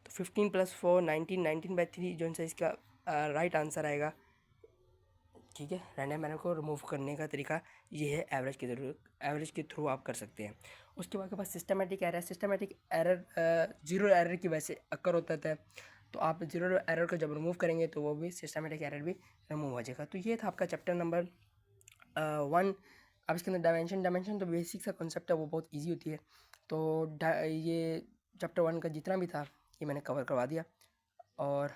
तो 15 प्लस 4 19, 19 बाय 3 जो है इसका राइट आंसर आएगा, ठीक है। रैंडम एरर को रिमूव करने का तरीका ये है, एवरेज के थ्रू आप कर सकते हैं। उसके बाद के पास systematic error. Systematic error zero error की वजह से अक्कर होता था, तो आप जीरो एरर को जब रिमूव करेंगे तो वो भी सिस्टमेटिक एरर भी रिमूव हो जाएगा। तो ये था आपका चैप्टर नंबर 1। अब इसके अंदर डायमेंशन तो बेसिक सा कॉन्सेप्ट है, वो बहुत ईजी होती है। तो ये चैप्टर 1 का जितना भी था ये मैंने कवर करवा दिया। और